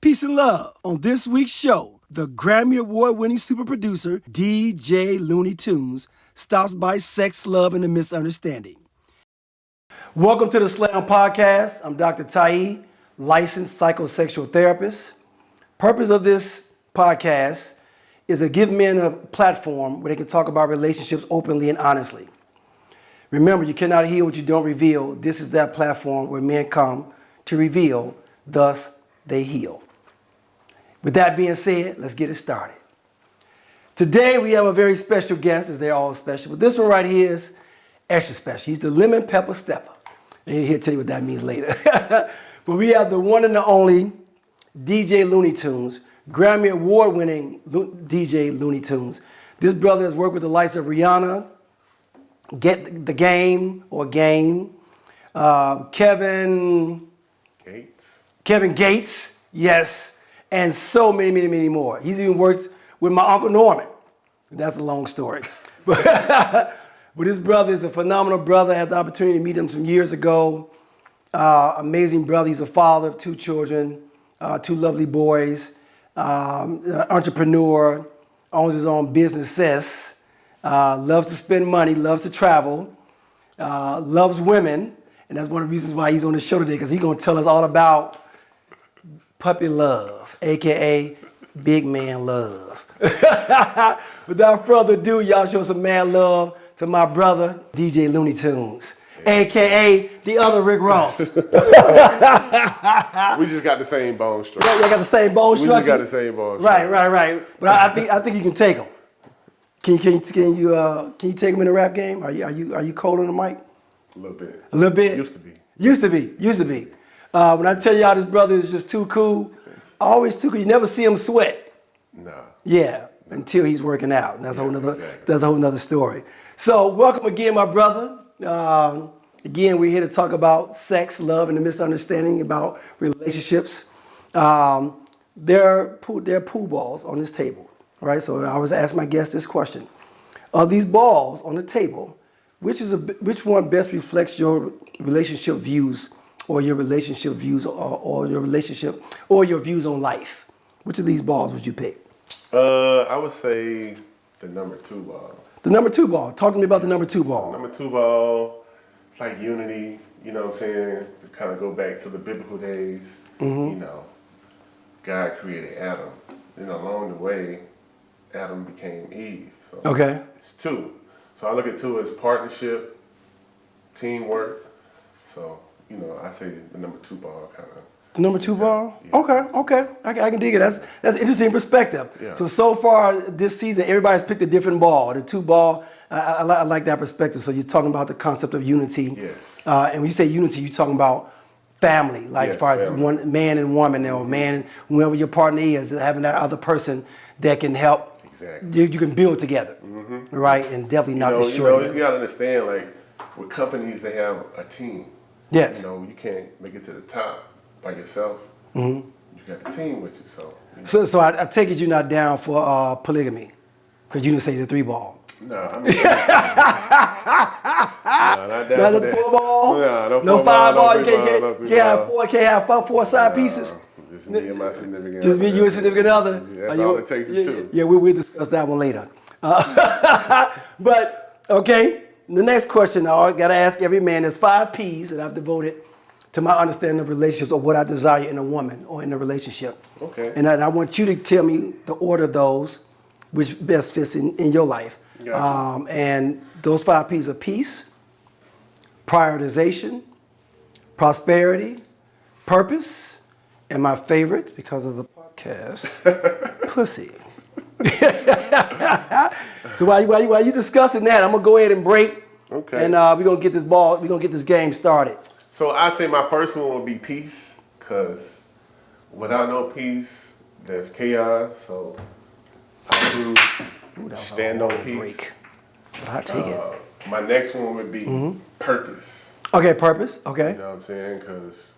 Peace and love. On this week's show, the Grammy Award winning super producer, DJ Luney Tunez, stops by Sex, Love, and a Misunderstanding. Welcome to the S.L.A.M podcast. I'm Dr. Tiy-E, licensed psychosexual therapist. Purpose of this podcast is to give men a platform where they can talk about relationships openly and honestly. Remember, you cannot heal what you don't reveal. This is that platform where men come to reveal, thus they heal. With that being said, let's get it started. Today we have a very special guest, as they're all special, but this one right here is extra special. He's the lemon pepper stepper. And he'll tell you what that means later. But we have the one and the only DJ Luney Tunez, Grammy Award winning DJ Luney Tunez. This brother has worked with the likes of Rihanna, Get the Game or Game, Kevin Gates, yes, and so many more. He's even worked with my Uncle Norman. That's a long story. But this brother is a phenomenal brother. I had the opportunity to meet him some years ago. Amazing brother. He's a father of two children, two lovely boys, entrepreneur, owns his own businesses, loves to spend money, loves to travel, loves women. And that's one of the reasons why he's on the show today, because he's going to tell us all about puppy love, a.k.a. big man love. Without further ado, y'all show some man love to my brother, DJ Luney Tunez, a.k.a. the other Rick Ross. We just got the same bone structure. You got the same bone structure? We just got the same bone structure. Right. But I think you can take him. Can you take him in the rap game? Are you cold on the mic? A little bit. A little bit? Used to be. When I tell y'all this brother is just too cool, always too cool. You never see him sweat. Nah. Yeah, until he's working out. That's a whole nother story. So welcome again, my brother. Again, we're here to talk about sex, love, and the misunderstanding about relationships. There are pool balls on this table, right? So I was asking my guest this question: of these balls on the table, which one best reflects your relationship views, or your relationship views, or your relationship, or your views on life? Which of these balls would you pick? I would say the number 2 ball. The number 2 ball. Talk to me about the number 2 ball. Number 2 ball, it's like unity, you know what I'm saying? To kind of go back to the biblical days, you know, God created Adam. And along the way, Adam became Eve. So okay. It's 2. So I look at 2 as partnership, teamwork. So, you know, I say the number 2 ball kind of. The number 2 ball? Yeah. Okay. I can dig it. That's an interesting perspective. Yeah. So far this season, everybody's picked a different ball. The 2 ball, I like that perspective. So you're talking about the concept of unity. Yes. And when you say unity, you're talking about family, like as far as one man and woman, or man, whoever your partner is, having that other person that can help. Exactly. You can build together, right? And definitely not destroy You gotta understand, like, with companies, they have a team. Yes. You know, you can't make it to the top by yourself. You got the team with you, so. You know. So I take it you're not down for polygamy, because you didn't say the 3 ball. No, I mean. Not down Not for the that. 4 ball? No 5 ball? You can't can't have 4 side pieces? Just me and my significant other. Just me, you and significant other? That's all it takes is 2. Yeah, we'll discuss that one later. But, okay, the next question I got to ask every man. There's 5 P's that I've devoted to my understanding of relationships, or what I desire in a woman or in a relationship. Okay. And I want you to tell me the order of those, which best fits in your life. Gotcha. And those 5 P's are peace, prioritization, prosperity, purpose, and my favorite, because of the podcast, pussy. So while you discussing that, I'm gonna go ahead and break. Okay. And we're gonna get this game started. So I say my first one would be peace, because without no peace, there's chaos. So I do stand on peace. Break. But I take it. My next one would be purpose. Okay, purpose. Okay. You know what I'm saying? Because,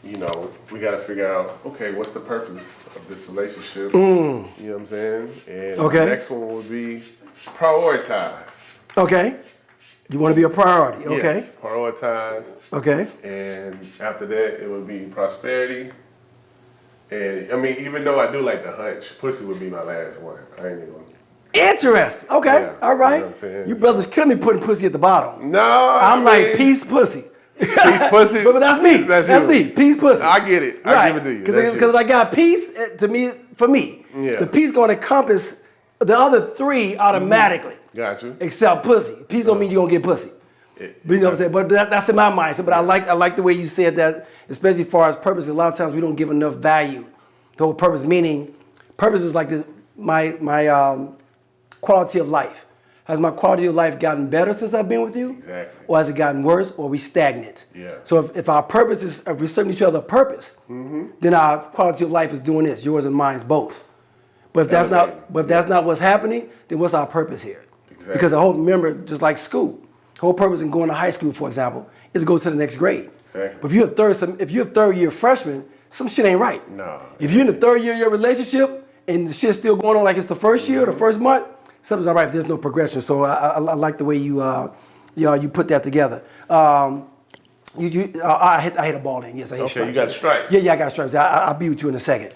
you know, we got to figure out, okay, what's the purpose of this relationship? You know what I'm saying? And the next one would be prioritize. Okay. You want to be a priority. Okay. Yes, prioritize. Okay. And after that, it would be prosperity. And I mean, even though I do like the hunch, pussy would be my last one. I ain't even gonna. Interesting. Okay. Yeah, All right. you know what I'm saying? You brothers killing me putting pussy at the bottom. No, I'm like peace pussy. Peace pussy. But that's me. That's me. Peace pussy. I get it. I give it to you. Because if I got peace, for me, Yeah. the peace going to encompass the other three automatically. Got you. Except pussy. Peace don't mean you're going to get pussy. But you know what I'm saying? But that's in my mindset. But I like the way you said that, especially as far as purpose. A lot of times we don't give enough value to whole purpose, meaning purpose is like this, my quality of life. Has my quality of life gotten better since I've been with you? Exactly. Or has it gotten worse, or are we stagnant? Yeah. So if our purpose is, if we're serving each other a purpose, then our quality of life is doing this, yours and mine's both. But if that's not what's happening, then what's our purpose here? Exactly. Because the whole, remember, just like school, the whole purpose in going to high school, for example, is to go to the next grade. Exactly. But if you're a third year freshman, some shit ain't right. No. If you're in the third year of your relationship and the shit's still going on like it's the first year or the first month, something's not right if there's no progression. So I like the way you put that together. I hit a ball in. Yes, I hit strikes. Okay, you got strikes. Yeah, I got strikes. I'll be with you in a second.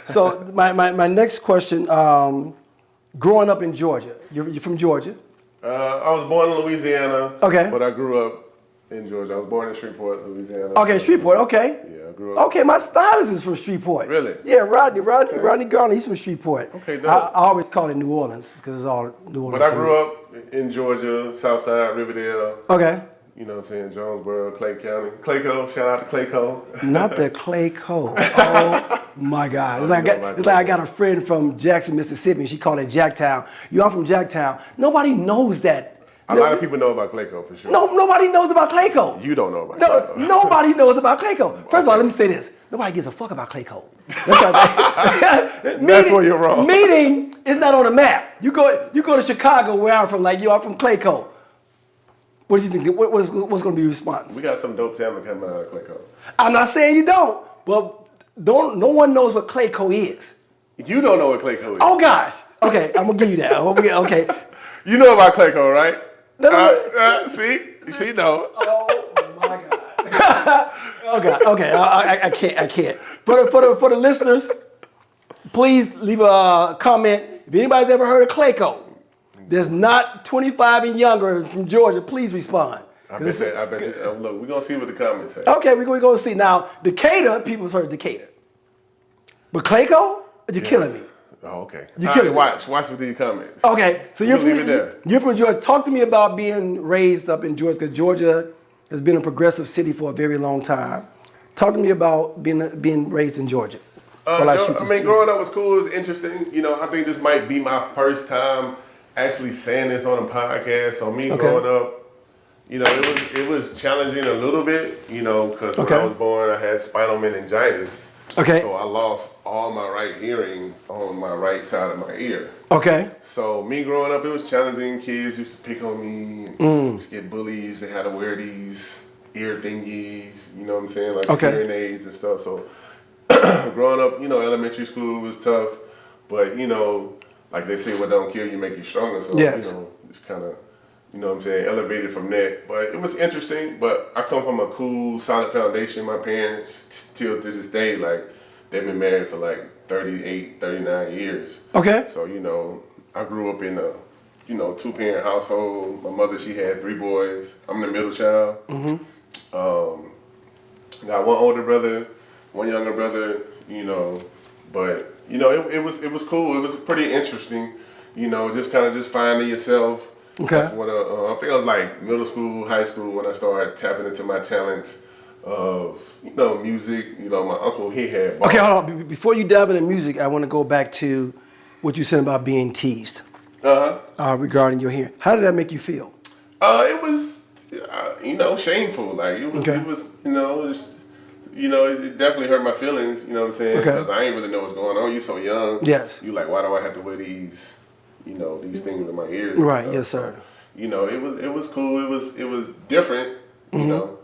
So my next question, growing up in Georgia, you're from Georgia? I was born in Louisiana. Okay. But I grew up in Georgia. I was born in Shreveport, Louisiana. Okay, Shreveport, okay. Yeah, I grew up. Okay, my stylist is from Shreveport. Really? Yeah, Rodney Garner, he's from Shreveport. Okay, dope. I always call it New Orleans because it's all New Orleans. But I grew up in Georgia, Southside, Riverdale. Okay. You know what I'm saying? Jonesboro, Clay County. Clayco, shout out to Clayco. Not the Clayco. Oh my God. It's like I got a friend from Jackson, Mississippi. She called it Jacktown. I'm from Jacktown. Nobody knows that. A lot of people know about Clayco for sure. No, nobody knows about Clayco. You don't know about Clayco. Nobody knows about Clayco. First of all, let me say this. Nobody gives a fuck about Clayco. That's where you're wrong. Meaning, it's not on the map. You go to Chicago, where I'm from, like, I'm from Clayco. What do you think? What's going to be your response? We got some dope talent coming out of Clayco. I'm not saying you don't, but no one knows what Clayco is. You don't know what Clayco is. Oh, gosh. Okay, I'm going to give you that. Okay. You know about Clayco, right? No. See? She know. Oh, my God. Oh, God. Okay, I can't. For the listeners, please leave a comment. If anybody's ever heard of Clayco, there's not 25 and younger from Georgia, please respond. I bet you. Look, we're going to see what the comments say. Okay, we're going to see. Now, Decatur, people have heard Decatur. But Clayco, you're killing me. Oh, okay. You killing me. Watch with these comments. Okay, so you're Leave from Georgia. Talk to me about being raised up in Georgia, because Georgia has been a progressive city for a very long time. Talk to me about being raised in Georgia. Growing up was cool. It was interesting. You know, I think this might be my first time actually saying this on a podcast. So me growing up, you know, it was challenging a little bit, you know, because when I was born, I had spinal meningitis. Okay. So I lost all my right hearing on my right side of my ear. Okay. So me growing up, it was challenging. Kids used to pick on me, used to get bullies. They had to wear these ear thingies, you know what I'm saying, like hearing aids and stuff. So growing up, you know, elementary school was tough, but you know, like they say, what don't kill you make you stronger. So you know, it's kind of, you know what I'm saying, elevated from that. But it was interesting. But I come from a cool, solid foundation. My parents, still to this day, like, they've been married for like 38, 39 years. Okay. So, you know, I grew up in a, you know, two-parent household. My mother, she had 3 boys. I'm the middle child. Got one older brother, one younger brother, you know. But, you know, it was cool. It was pretty interesting, you know, just kind of just finding yourself. Okay. That's when, I think I was like middle school, high school when I started tapping into my talents of, you know, music. You know, my uncle, he had bars. Okay, hold on. Before you dive into music, I want to go back to what you said about being teased regarding your hearing. How did that make you feel? It was, you know, shameful. Like, it was, you know, it definitely hurt my feelings, you know what I'm saying? Because I ain't really know what's going on. You so young. Yes. You like, why do I have to wear these, you know, these things in my ears? Right, yes, sir. So, you know, it was cool. It was different, you know,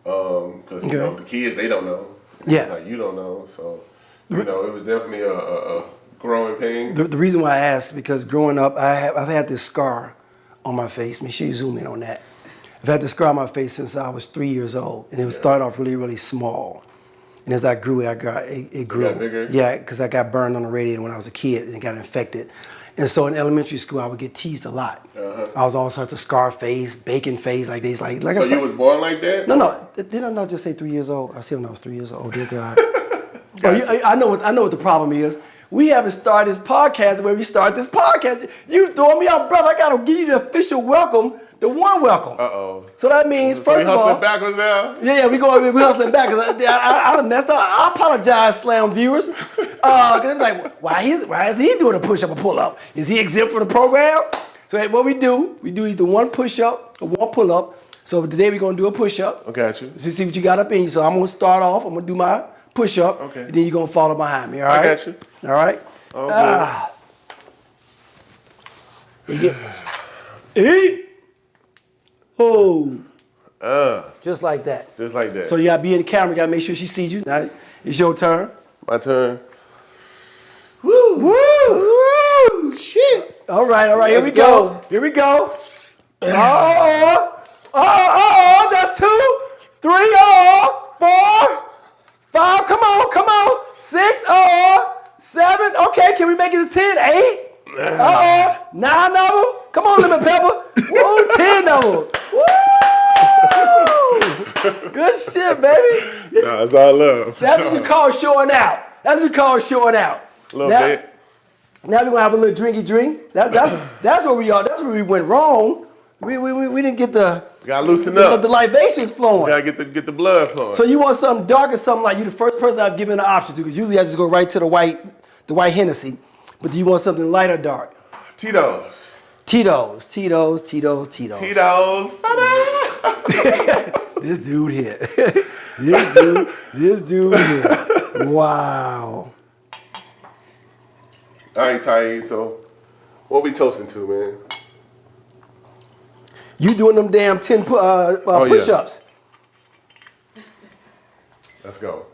because, you know, the kids, they don't know. Yeah. Like, you don't know. So, you know, it was definitely a growing pain. The reason why I asked, because growing up, I've had this scar on my face. Make sure you zoom in on that. I've had this scar on my face since I was 3 years old, and it started off really, really small. And as I grew, it grew. got bigger? Yeah, because I got burned on the radiator when I was a kid and it got infected. And so in elementary school, I would get teased a lot. I was all sorts of scar face, bacon face, like these, like So I said. you was born like that? No. Did I not just say 3 years old? I said when I was 3 years old. Oh dear God. I know what the problem is. We haven't started this podcast where we start this podcast. You throwing me out, brother. I gotta give you the official welcome, the warm welcome. Uh-oh. So that means, So first of all, hustling backwards now? yeah, we hustling back. Cause I done messed up. I apologize, S.L.A.M viewers. Cause it's like, why is he doing a push-up or pull-up? Is he exempt from the program? So what we do either one push-up or one pull-up. So today we're gonna do a push-up. I got you. See what you got up in you. So I'm gonna start off. I'm gonna do my push-up. Okay. And then you're gonna follow behind me. All right. I got you. All right. Eat. Oh. Just like that. Just like that. So you gotta be in the camera. You gotta make sure she sees you. Now it's your turn. My turn. Woo! Woo! Shit! All right. Let's go. Here we go. That's 2, 3, 4, 5. Come on. 6, 7. Okay, can we make it to 10? 8. 9 of them. Come on, Lemon Pepper. Woo, 10 of them. Woo! Good shit, baby. Nah, that's all love. That's what you call showing out. A little bit. Now we're gonna have a little drinky drink. That's where we are. That's where we went wrong. We didn't get the Gotta loosen up. the libations flowing. Gotta get the blood flowing. So you want something dark or something like you the first person I've given an option to, because usually I just go right to the white Hennessy. But do you want something light or dark? Tito's. Tito's. This dude here. This dude here. Wow. All right, Tiy-E, so what we toasting to, man? You doing them damn 10 push-ups. Yeah. Let's go.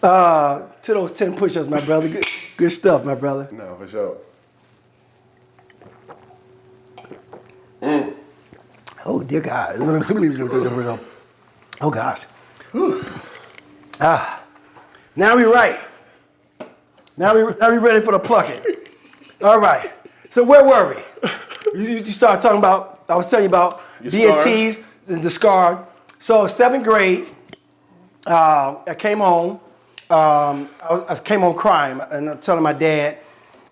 To those 10 push-ups, my brother. Good stuff, my brother. No, for sure. Oh, dear God. Oh, gosh. Now we right. Now we ready for the plucking. All right. So where were we? You started talking about, I was telling you about being teased, the scar. So 7th grade, I came home. I came home crying and I'm telling my dad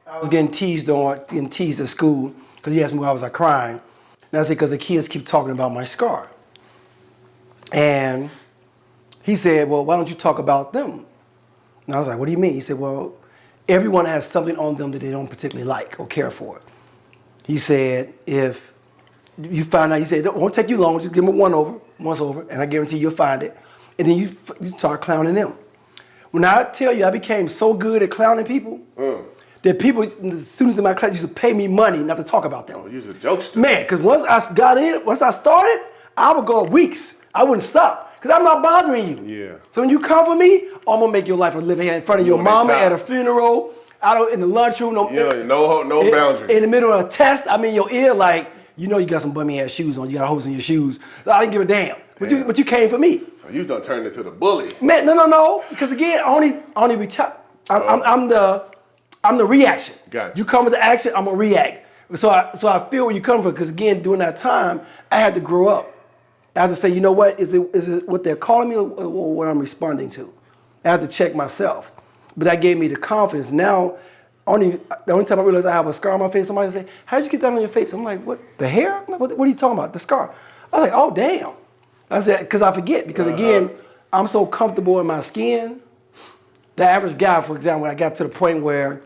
I was getting teased at school because he asked me why I was crying. And I said, because the kids keep talking about my scar. And he said, well, why don't you talk about them? And I was like, what do you mean? He said, well, everyone has something on them that they don't particularly like or care for. He said, if you find out, he said, it won't take you long, just give them once over, and I guarantee you'll find it. And then you start clowning them. When I tell you I became so good at clowning people, that the students in my class used to pay me money not to talk about them. Oh, you was a jokester. Man, because once I started, I would go weeks. I wouldn't stop, because I'm not bothering you. Yeah. So when you come for me, I'm going to make your life a living in front of your mama at a funeral, out in the lunchroom. No boundaries. In the middle of a test, I'm in your ear like, you know you got some bummy ass shoes on, you got holes in your shoes. I didn't give a damn. But you came for me. So you done turned into the bully. Man, no. Because again, I only retire. I'm the reaction. Gotcha. You come with the action, I'm gonna react. So I feel where you come from. Because again, during that time, I had to grow up. I had to say, you know what? Is it what they're calling me or what I'm responding to? I had to check myself. But that gave me the confidence. Now, the only time I realized I have a scar on my face, somebody say, "How'd you get that on your face?" I'm like, "What? The hair? I'm like, what are you talking about? The scar?" I was like, "Oh, damn." I said, because I forget. Because again, I'm so comfortable in my skin. The average guy, for example, when I got to the point where,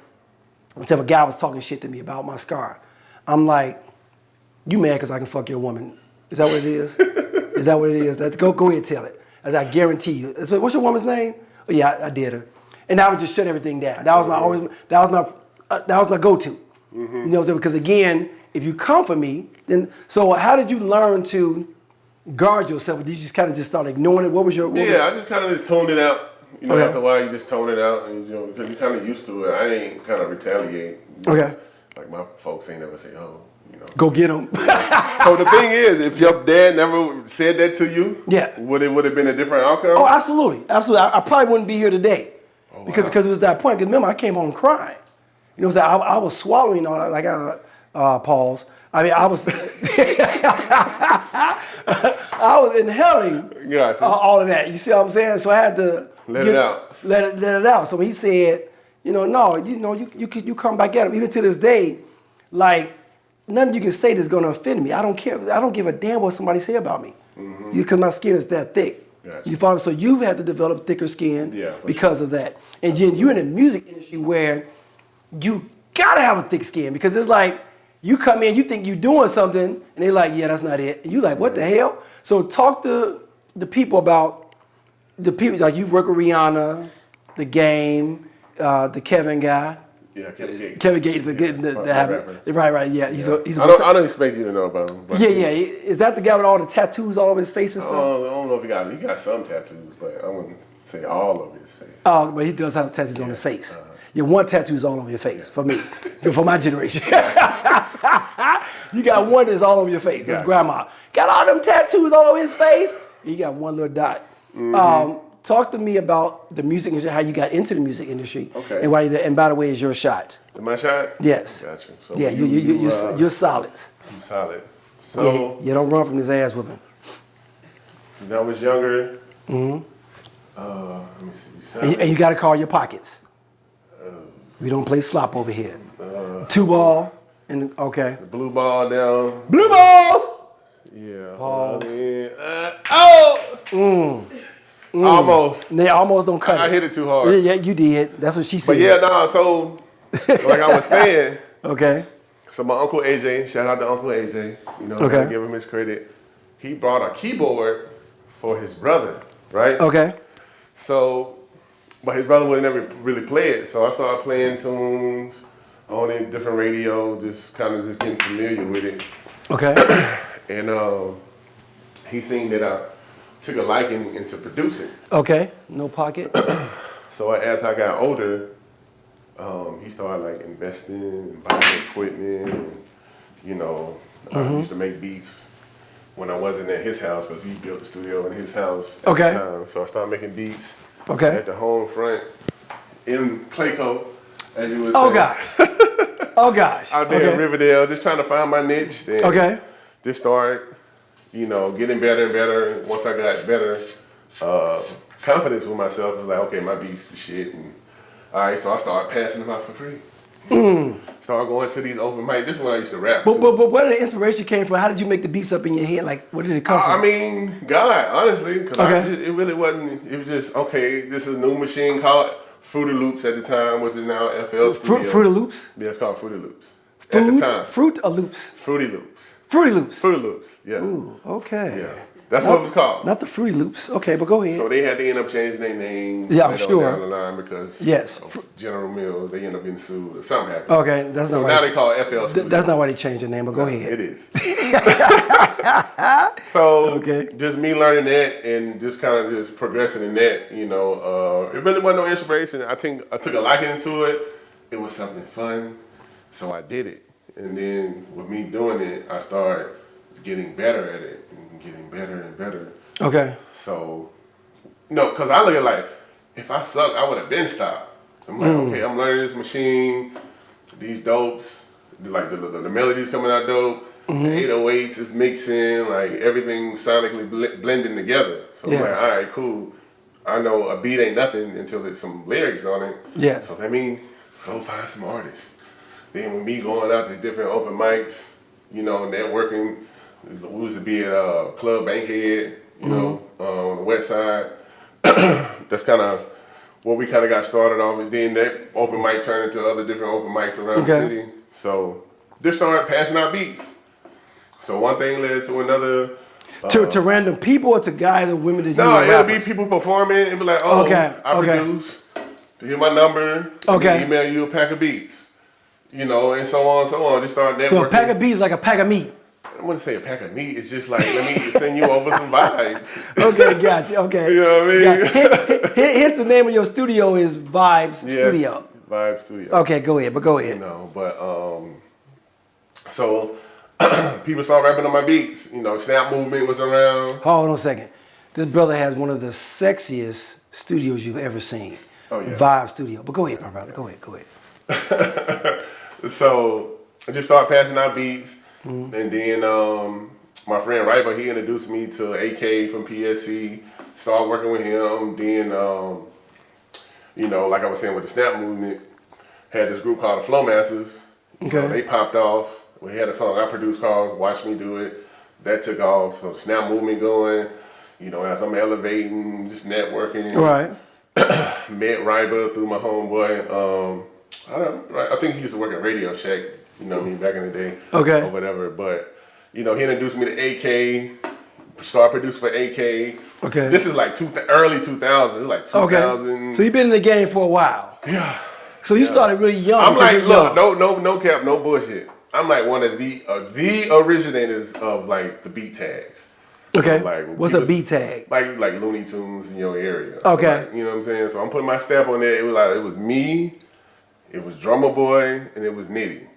if a guy was talking shit to me about my scar, I'm like, "You mad because I can fuck your woman? Is that what it is? Is that what it is? Go ahead and tell it." As I guarantee you. So, what's your woman's name? Oh yeah, I did her. And I would just shut everything down. That was my go-to. You know what I'm saying? Because again, if you come for me, then so how did you learn to guard yourself? Did you just kind of start ignoring it? I just kind of just toned it out. You know, after a while, you just tone it out, and because you're kind of used to it. I ain't kind of retaliate. Okay. Like my folks ain't never say, "Oh, Go get them. So the thing is, if your dad never said that to you, would it have been a different outcome? Oh, absolutely. I probably wouldn't be here today because it was that point. Because remember, I came home crying. You know what I'm saying? I was swallowing all that, like pause. I mean, I was I was inhaling all of that. You see what I'm saying? So I had to let it out. Let it out. So he said, no, you come back at him. Even to this day, like, nothing you can say that's going to offend me. I don't care. I don't give a damn what somebody say about me. Because my skin is that thick. Gotcha. You follow me? So you've had to develop thicker skin because of that. And you're in the music industry where you got to have a thick skin because it's like you come in, you think you're doing something, and they're like, yeah, that's not it. And you're like, what the hell? So talk to the people about the people, like you've worked with Rihanna, The Game, the Kevin guy. Yeah, Kevin Gates. Kevin Gates is a good rapper. Right, yeah. He's I don't expect you to know about him. Yeah. Is that the guy with all the tattoos all over his face and stuff? I don't know if he got some tattoos, but I wouldn't say all over his face. Oh, but he does have tattoos on his face. Yeah, one tattoo is all over your face for me, for my generation. You got one that's all over your face. That's grandma. Got all them tattoos all over his face. You got one little dot. Talk to me about the music industry, how you got into the music industry, and why. And by the way, is your shot? My shot? Yes. Gotcha. So yeah, you're solid. I'm solid. So you don't run from this ass whooping. When I was younger, let me see. And you got to call your pockets. We don't play slop over here. 2 ball and the blue ball down. Blue balls. Yeah. Balls. Almost. They almost don't cut it. I hit it too hard. Yeah, you did. That's what she said. But so like I was saying. Okay. So my Uncle AJ, shout out to Uncle AJ. I give him his credit. He brought a keyboard for his brother, right? Okay. So, but his brother would never really play it. So I started playing tunes on a different radio, just getting familiar with it. Okay. And he seen that I took a liking into producing. Okay. No pocket. So as I got older, he started investing and buying equipment. And, I used to make beats when I wasn't at his house because he built the studio in his house at the time. So I started making beats at the home front in Clayco, as you would say. Oh gosh. Out there in Riverdale, just trying to find my niche. And just started, getting better and better. Once I got better, confidence with myself was like, okay, my beats the shit. And all right, so I started passing them out for free. Started going to these open mics. This is when I used to rap. But where did the inspiration came from? How did you make the beats up in your head? Like, where did it come from? I mean, God, honestly, because it really wasn't. It was just this is a new machine called Fruity Loops at the time, which is now FL Studio. Fruity Loops? Yeah, it's called Fruity Loops. At the time. Fruit or Loops? Fruity Loops. Fruity Loops? Fruity Loops, yeah. Ooh, okay. Yeah. That's what it was called. Not the Fruity Loops. Okay, but go ahead. So they had to end up changing their name. Yeah, I'm sure. Down the line because of General Mills, they end up getting sued or something happened. Okay, that's not why. Now they call it FL Studio. That's not why they changed their name, but go ahead. It is. So just me learning that and just kind of just progressing in that, it really wasn't no inspiration. I think I took a liking into it. It was something fun, so I did it. And then with me doing it, I started getting better at it and getting better and better. Okay. So, because I look at like, if I sucked, I would have been stopped. I'm like, okay, I'm learning this machine, these dopes, like the melodies coming out dope, the 808s is mixing, like everything sonically blending together. So I'm like, all right, cool. I know a beat ain't nothing until there's some lyrics on it. Yeah. So let me go find some artists. Then with me going out to different open mics, networking, we used to be at Club Bankhead, on the west side. That's kind of where we kind of got started off. And then that open mic turned into other different open mics around the city. So just started passing out beats. So one thing led to another. To random people or to guys or women that you know? No, it'll be people performing. It'll be like, I produce. Here's my number. Email you a pack of beats. And so on and so on. Just start networking. So a pack of beats like a pack of meat. I wouldn't say a pack of meat. It's just like, let me send you over some vibes. Okay, gotcha. Okay. You know what I mean? Here's the name of your studio is Vibes Studio. Vibes Studio. Okay, go ahead. So people started rapping on my beats. You know, Snap Movement was around. Hold on a second. This brother has one of the sexiest studios you've ever seen. Oh, yeah. Vibe Studio. But go ahead, my brother. Go ahead. So I just started passing out beats, and then my friend Riber, he introduced me to AK from PSC. Started working with him. Then you know, like I was saying with the Snap Movement, had this group called the Flow Masters. You know, they popped off. We had a song I produced called "Watch Me Do It." That took off. So the Snap Movement going. You know, as I'm elevating, just networking. Right. Met Riber through my homeboy. I think he used to work at Radio Shack, you know what I mean, back in the day. Okay. Or whatever. But, you know, he introduced me to AK, started producing for AK. Okay. This is like early 2000s. It was like 2000. Okay. So you've been in the game for a while. Yeah. So you started really young. I'm like, look, no cap, no bullshit. I'm like one of the originators of like the beat tags. Okay. So, like, what's a beat tag? Like Luney Tunez in your area. Okay. So, like, you know what I'm saying? So I'm putting my stamp on there. It was me, it was Drummer Boy, and it was Nitty.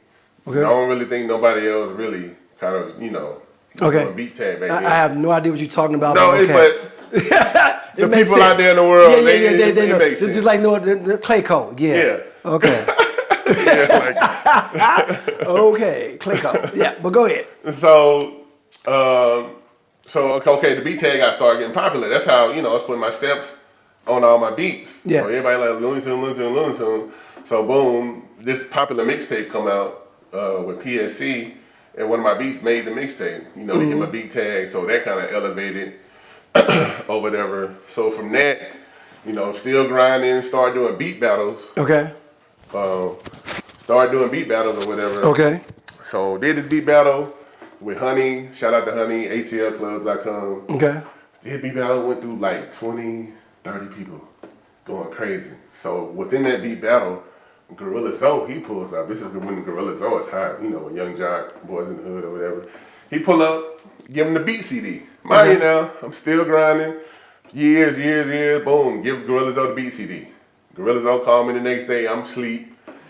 Okay. I don't really think nobody else really kind of, you know, okay. a beat tag back then. I have no idea what you're talking about. No, but the people out there in the world, they know. It's just like the Clay Code. Yeah. Okay. Okay, Clay Code. Yeah, but go ahead. So okay, the beat tag got started getting popular. That's how, you know, I was putting my steps on all my beats. Yes. So everybody like Luney Tunez. So boom, this popular mixtape come out with PSC, and one of my beats made the mixtape. You know, they hit my beat tag, so that kind of elevated or whatever. So from that, you know, still grinding, started doing beat battles. Okay. Started doing beat battles or whatever. Okay. So did this beat battle with Honey. Shout out to Honey, atlclubs.com. Okay. Did beat battle, went through like 20, 30 people going crazy. So within that beat battle, Gorilla Zoe, he pulls up. This is when Gorilla Zoe is hot, you know, when Young Jock, Boys in the Hood or whatever. He pull up, give him the beat CD. Mind you now, I'm still grinding. Years, boom, give Gorilla Zoe the beat CD. Gorilla Zoe called me the next day, I'm asleep.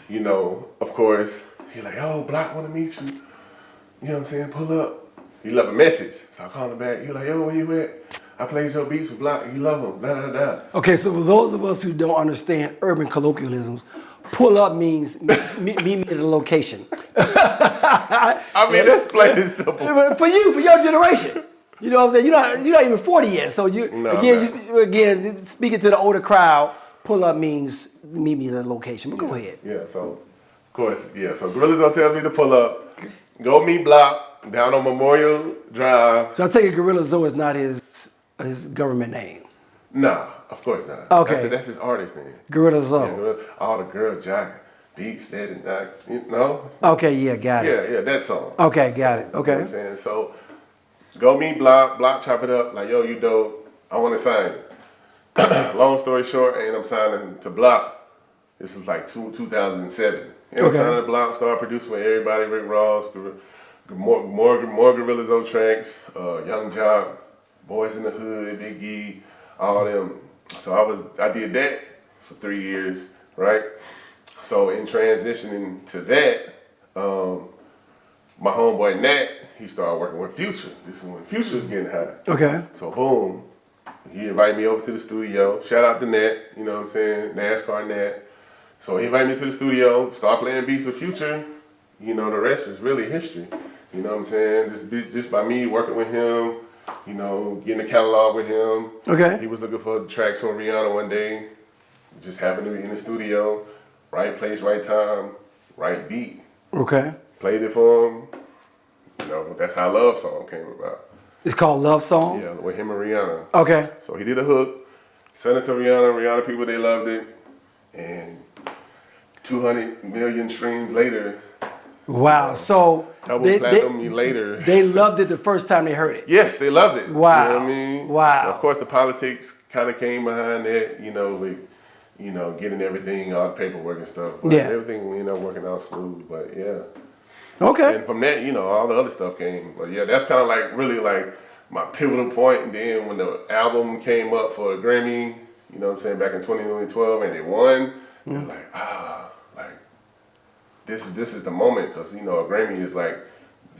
You know, of course, he like, oh, Block wanna meet you. You know what I'm saying? Pull up. He left a message. So I called him back. He like, yo, where you at? I played your beats with Block. You love them. Da, da, da. Okay, so for those of us who don't understand urban colloquialisms, pull up means meet me at a location. I mean, that's plain and simple. For you, for your generation. You know what I'm saying? You're not even 40 yet. So again, speaking to the older crowd, pull up means meet me at a location. But go ahead. Yeah, so of course, yeah. So Gorilla Zoe tells me to pull up. Go meet Block down on Memorial Drive. So I take it Gorilla Zoe is not his government name. Nah, of course not. Okay. That's his artist name. Gorilla Zoe. Yeah, all the girls jock beats that and that. You know? Okay, yeah, got it. Yeah, that song. Okay, got it. Okay. You know what I'm saying? So go meet Block. Block chop it up. Like, yo, you dope. I want to sign it. Long story short, I end up signing to Block. This was like 2007. And I'm signing to Block, started producing with everybody, Rick Ross, more Gorilla Zoe tracks, Young Jock, Boys in the Hood, Big E, all them. So I did that for 3 years, right? So in transitioning to that, my homeboy Nat, he started working with Future. This is when Future was getting hot. Okay. So boom, he invited me over to the studio. Shout out to Nat, you know what I'm saying? NASCAR Nat. So he invited me to the studio, start playing beats with Future. You know, the rest is really history. You know what I'm saying? Just by me working with him, you know, getting a catalog with him. Okay. He was looking for tracks from Rihanna one day. Just happened to be in the studio. Right place, right time, right beat. Okay. Played it for him. You know, that's how Love Song came about. It's called Love Song? Yeah, with him and Rihanna. Okay. So he did a hook, sent it to Rihanna. Rihanna people, they loved it. And 200 million streams later. Wow. So double platinum later. They loved it the first time they heard it. Yes, they loved it. Wow. You know what I mean? Wow. And of course, the politics kind of came behind that, you know, with, you know, getting everything, all the paperwork and stuff. But everything ended up working out smooth, but yeah. Okay. And from that, you know, all the other stuff came. But yeah, that's kind of like really like my pivotal point. And then when the album came up for a Grammy, you know what I'm saying, back in 2012, and it won, it was like, like, this is the moment, because, you know, a Grammy is like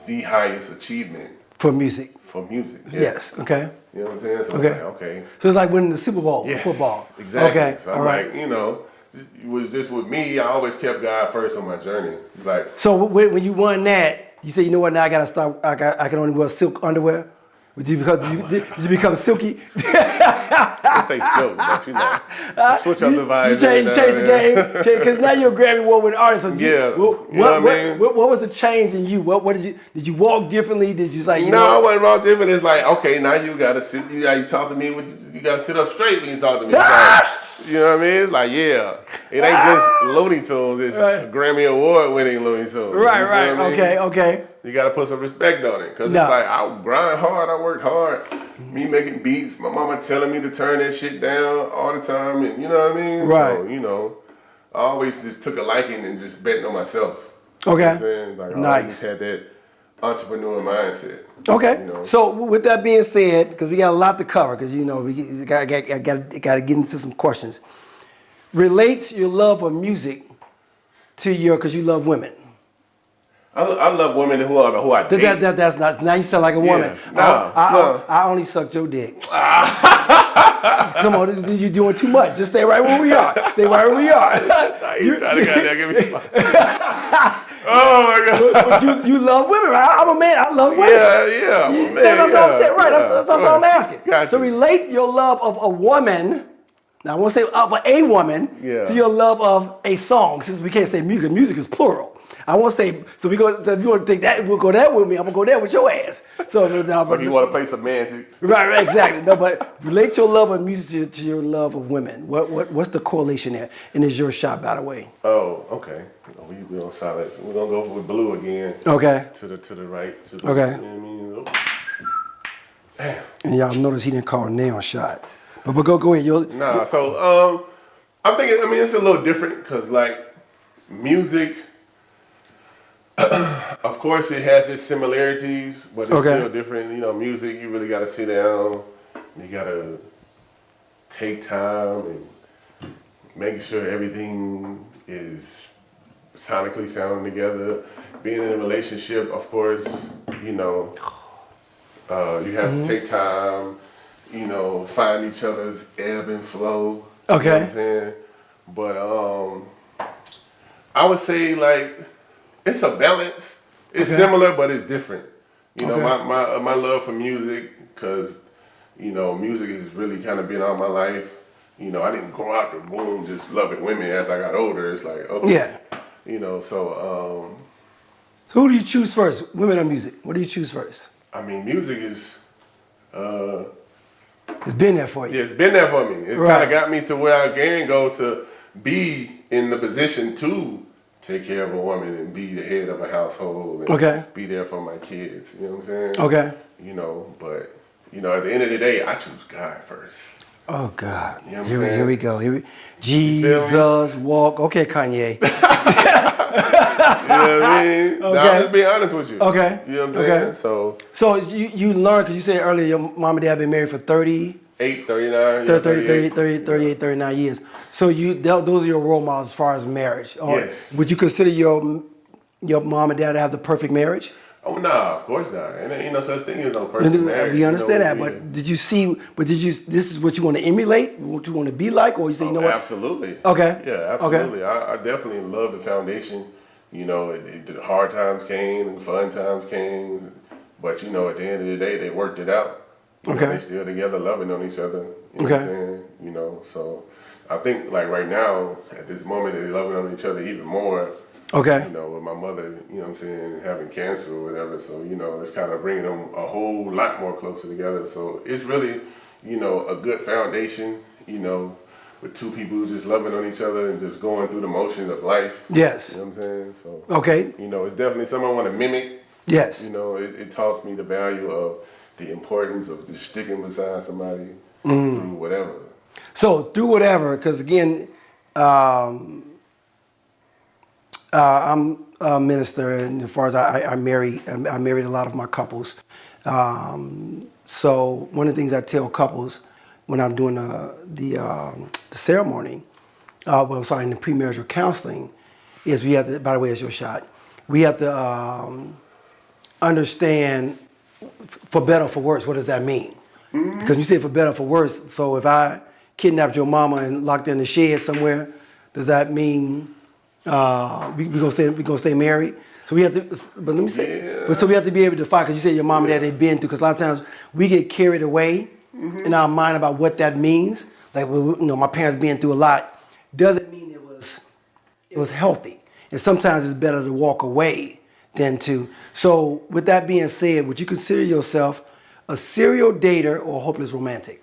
the highest achievement For music. for music. Yes. Okay. You know what I'm saying? So Okay. it's like, okay. So it's like winning the Super Bowl, Yes, football. Exactly. Okay. So I'm All right. like, it was just with me, I always kept God first on my journey. Like, So when you won that, you say, you know what? Now I gotta start. I can only wear silk underwear. Did you become silky? I say silk, but switch up the vibes. You changed the game because now you're a Grammy Award winning artist. So what was the change in you? What did you walk differently? Did you like? I wasn't walk different. It's like, okay, now you gotta sit. You talk to me. You gotta sit up straight when you talk to me. Like, you know what I mean? It's like, yeah, it ain't just Looney Tunes. It's Grammy Award winning Looney Tunes. Right. You know what I mean? Okay. You gotta put some respect on it, because it's like, I grind hard, I work hard. Me making beats, my mama telling me to turn that shit down all the time, and you know what I mean? Right. So, I always just took a liking and just betting on myself. Okay. You know what I'm saying? Like, I always just had that entrepreneur mindset. Okay. So with that being said, because we got a lot to cover, because we got to get into some questions. Relates your love of music to because you love women. I love women who I date. That's not. Now you sound like a woman. No. I only sucked your dick. Come on, you're doing too much. Just stay right where we are. Stay right where we are. You trying to give me. Oh my God. But you love women, right? I'm a man. I love women. Yeah. I'm a man, that's what I'm saying. Right. That's all I'm asking. Gotcha. So relate your love of a woman. Now I want to say of a woman to your love of a song, since we can't say music. Music is plural. I want to say, so if you want to think that, we'll go there with me. I'm gonna go there with your ass. So now, but you want to play semantics, right? Exactly. No, but relate your love of music to your love of women. What's the correlation there? And it's your shot, by the way. Oh, okay. We on silence. We're gonna go with blue again. Okay. To the right. Okay. You know what I mean? Damn. And y'all notice he didn't call a nail shot. But go ahead. So I'm thinking. I mean, it's a little different because like music. Of course, it has its similarities, but it's still different. Music, you really got to sit down. You got to take time and making sure everything is sonically sounding together. Being in a relationship, of course, you have to take time, find each other's ebb and flow. Okay. You know what I'm saying? But I would say, like, it's a balance. It's similar, but it's different. My love for music, because, music has really kind of been all my life. I didn't grow out the womb just loving women. As I got older, it's like, okay. Yeah. So who do you choose first, women or music? What do you choose first? I mean, music is... it's been there for you. Yeah, it's been there for me. It kind of got me to where I can go to be in the position to take care of a woman and be the head of a household and be there for my kids. You know what I'm saying? Okay. But at the end of the day, I choose God first. Oh God. You know Here we go. Jesus walk. Okay, Kanye. You know what I mean? Now, I'm just being honest with you. Okay. You know what I'm saying? So you learned, because you said earlier your mom and dad been married for 38, 39 years. So those are your role models as far as marriage. Yes. Would you consider your mom and dad to have the perfect marriage? Oh, nah, of course not. And ain't no such thing as no perfect marriage. We understand that, but this is what you want to emulate, what you want to be like, or you say, Absolutely. Okay. Yeah, absolutely. Okay. I definitely love the foundation. The hard times came and fun times came, but at the end of the day, they worked it out. They still together, loving on each other. You know what I'm saying? So I think like right now, at this moment, they're loving on each other even more. Okay. With my mother, having cancer or whatever. So, it's kind of bringing them a whole lot more closer together. So it's really, a good foundation, with two people just loving on each other and just going through the motions of life. Yes. You know what I'm saying? So, it's definitely something I want to mimic. Yes. It taught me the value of the importance of just sticking beside somebody through whatever. So through whatever, because again, I'm a minister, and as far as I married a lot of my couples. So one of the things I tell couples when I'm doing the ceremony, in the premarital counseling, is we have to, by the way, it's your shot, we have to understand, for better or for worse, what does that mean? Because you say for better or for worse, so if I kidnapped your mama and locked her in the shed somewhere, does that mean we gonna stay married? So we have to, but let me say, but so we have to be able to define, because you said your mom and dad they've been through, because a lot of times we get carried away in our mind about what that means. Like, well, you know, my parents being through a lot doesn't mean it was healthy. And sometimes it's better to walk away than to. So with that being said, would you consider yourself a serial dater or a hopeless romantic?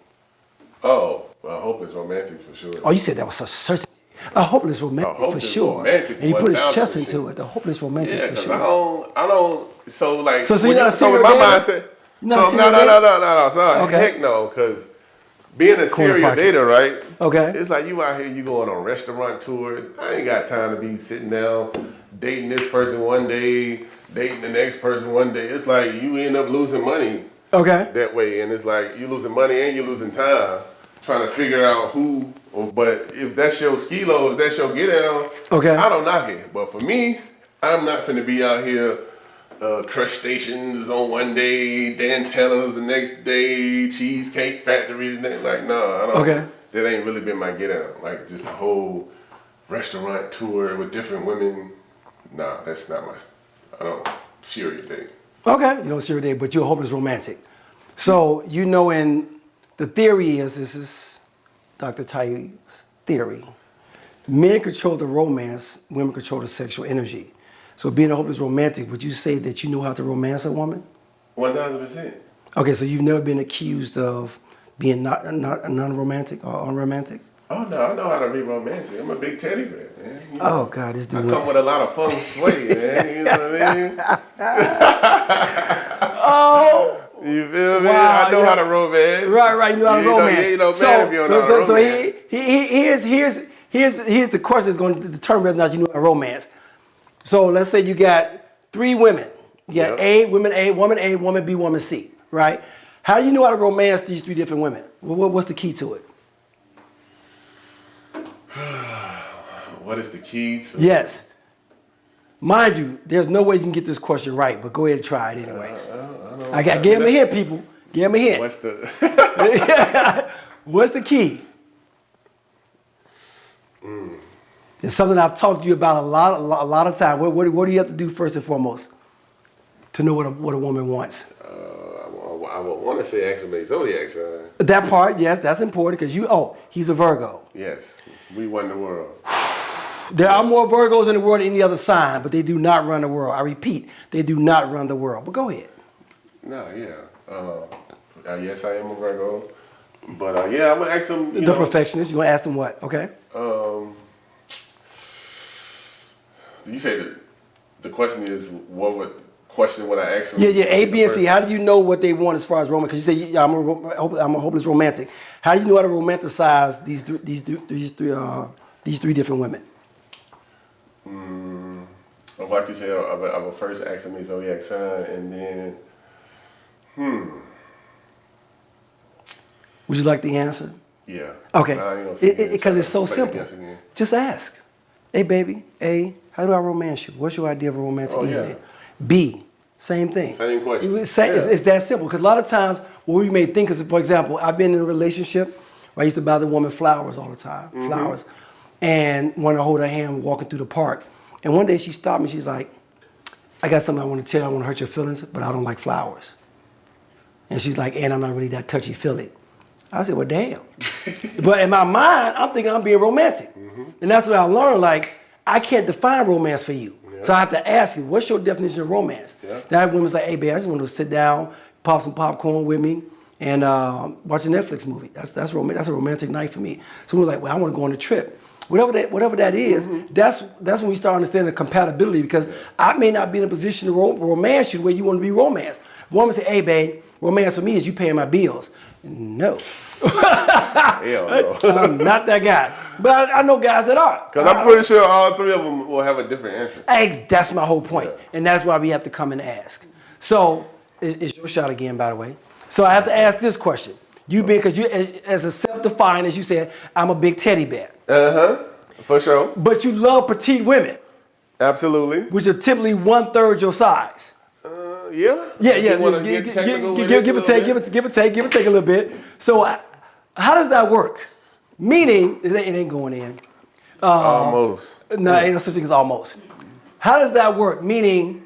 Oh, well, hopeless romantic for sure. Oh, you said that was so certain. A hopeless romantic for sure. Romantic, and he put his chest 1000%. into it. The hopeless romantic Yeah, for because sure. I don't. So like, So you're not a so serial in my dater? mindset. You're not a So serial no. So Okay. heck no, because being a serial pocket. dater, right? Okay. It's like you out here, you going on restaurant tours. I ain't got time to be sitting down dating this person one day, dating the next person one day. It's like you end up losing money Okay. that way, and it's like you losing money and you losing time trying to figure out who. But if that's your skilo, if that's your get down, Okay. I don't knock it. But for me, I'm not finna be out here crustaceans on one day, Dantellas the next day, Cheesecake Factory the next. Like, no, I don't. Okay. That ain't really been my get down. Like just a whole restaurant tour with different women. Nah, that's not my. I don't serial date. Okay. You don't serial date, but you're a hopeless romantic. So you know, in the theory is, this is Dr. Tiy-E's theory. Men control the romance, women control the sexual energy. So being a hopeless romantic, would you say that you know how to romance a woman? 1000%. Okay, so you've never been accused of being not non-romantic or unromantic? Oh no, I know how to be romantic. I'm a big teddy bear, man. You know, Oh God, this I dude. come with a lot of feng shui, man. You know what I mean? Oh. You feel me? Wow, I know how to romance. Right. You know how to romance. You know, man, if you don't know how to so romance. here's the question that's going to determine whether or not you know how to romance. So let's say you got 3 women. You got Yep. woman A, woman B, woman C, right? How do you know how to romance these 3 different women? What's the key to it? What is the key to? Yes. Mind you, there's no way you can get this question right, but go ahead and try it anyway. Give him a hint, people. Give him a hint. What's the? What's the key? It's something I've talked to you about a lot of time. What do you have to do first and foremost to know what a woman wants? I would want to say ask him a zodiac sign. That part, yes, that's important because he's a Virgo. Yes, we won the world. There are more Virgos in the world than any other sign, but they do not run the world. I repeat, they do not run the world. But go ahead. No, yeah. Yes, I am a Virgo. But yeah, I would ask him. The perfectionist, you're going to ask them what? Okay. You say that the question is what would I ask them? Yeah, A, B, and C. How do you know what they want as far as romance? Because you say I'm a hopeless romantic. How do you know how to romanticize these 3 different women? Like you said, I would first ask him his zodiac sign, and then, Would you like the answer? Yeah. Okay. Because Because it's so simple. Just ask. Hey, baby. A, how do I romance you? What's your idea of a romantic evening? B, same thing. Same question. It's that simple. Because a lot of times what we may think is, for example, I've been in a relationship where I used to buy the woman flowers all the time, flowers, and want to hold her hand walking through the park. And one day she stopped me. She's like, I got something I want to tell you. I want to hurt your feelings, but I don't like flowers. And she's like, and I'm not really that touchy-feely. I said, well, damn. But in my mind, I'm thinking I'm being romantic. And that's what I learned. Like, I can't define romance for you. Yeah. So I have to ask you, what's your definition of romance? Yeah. That woman's like, hey, babe, I just want to sit down, pop some popcorn with me, and watch a Netflix movie. That's a romantic night for me. So we're like, well, I want to go on a trip. Whatever that is, that's when we start understanding the compatibility, because I may not be in a position to romance you the way you want to be romanced. A woman say, hey, babe, romance for me is you paying my bills. No. Hell no. I'm not that guy. But I know guys that are. Because I'm pretty sure all 3 of them will have a different answer. That's my whole point. Yeah. And that's why we have to come and ask. So, it's your shot again, by the way. So I have to ask this question. Because you, as a self-defined, as you said, I'm a big teddy bear. For sure. But you love petite women. Absolutely. Which are typically 1/3 your size. Yeah. You wanna get technical with it Give a or take, give or take a little bit. So how does that work? Meaning, it ain't going in. Almost. No, ain't no such thing as almost. How does that work? Meaning,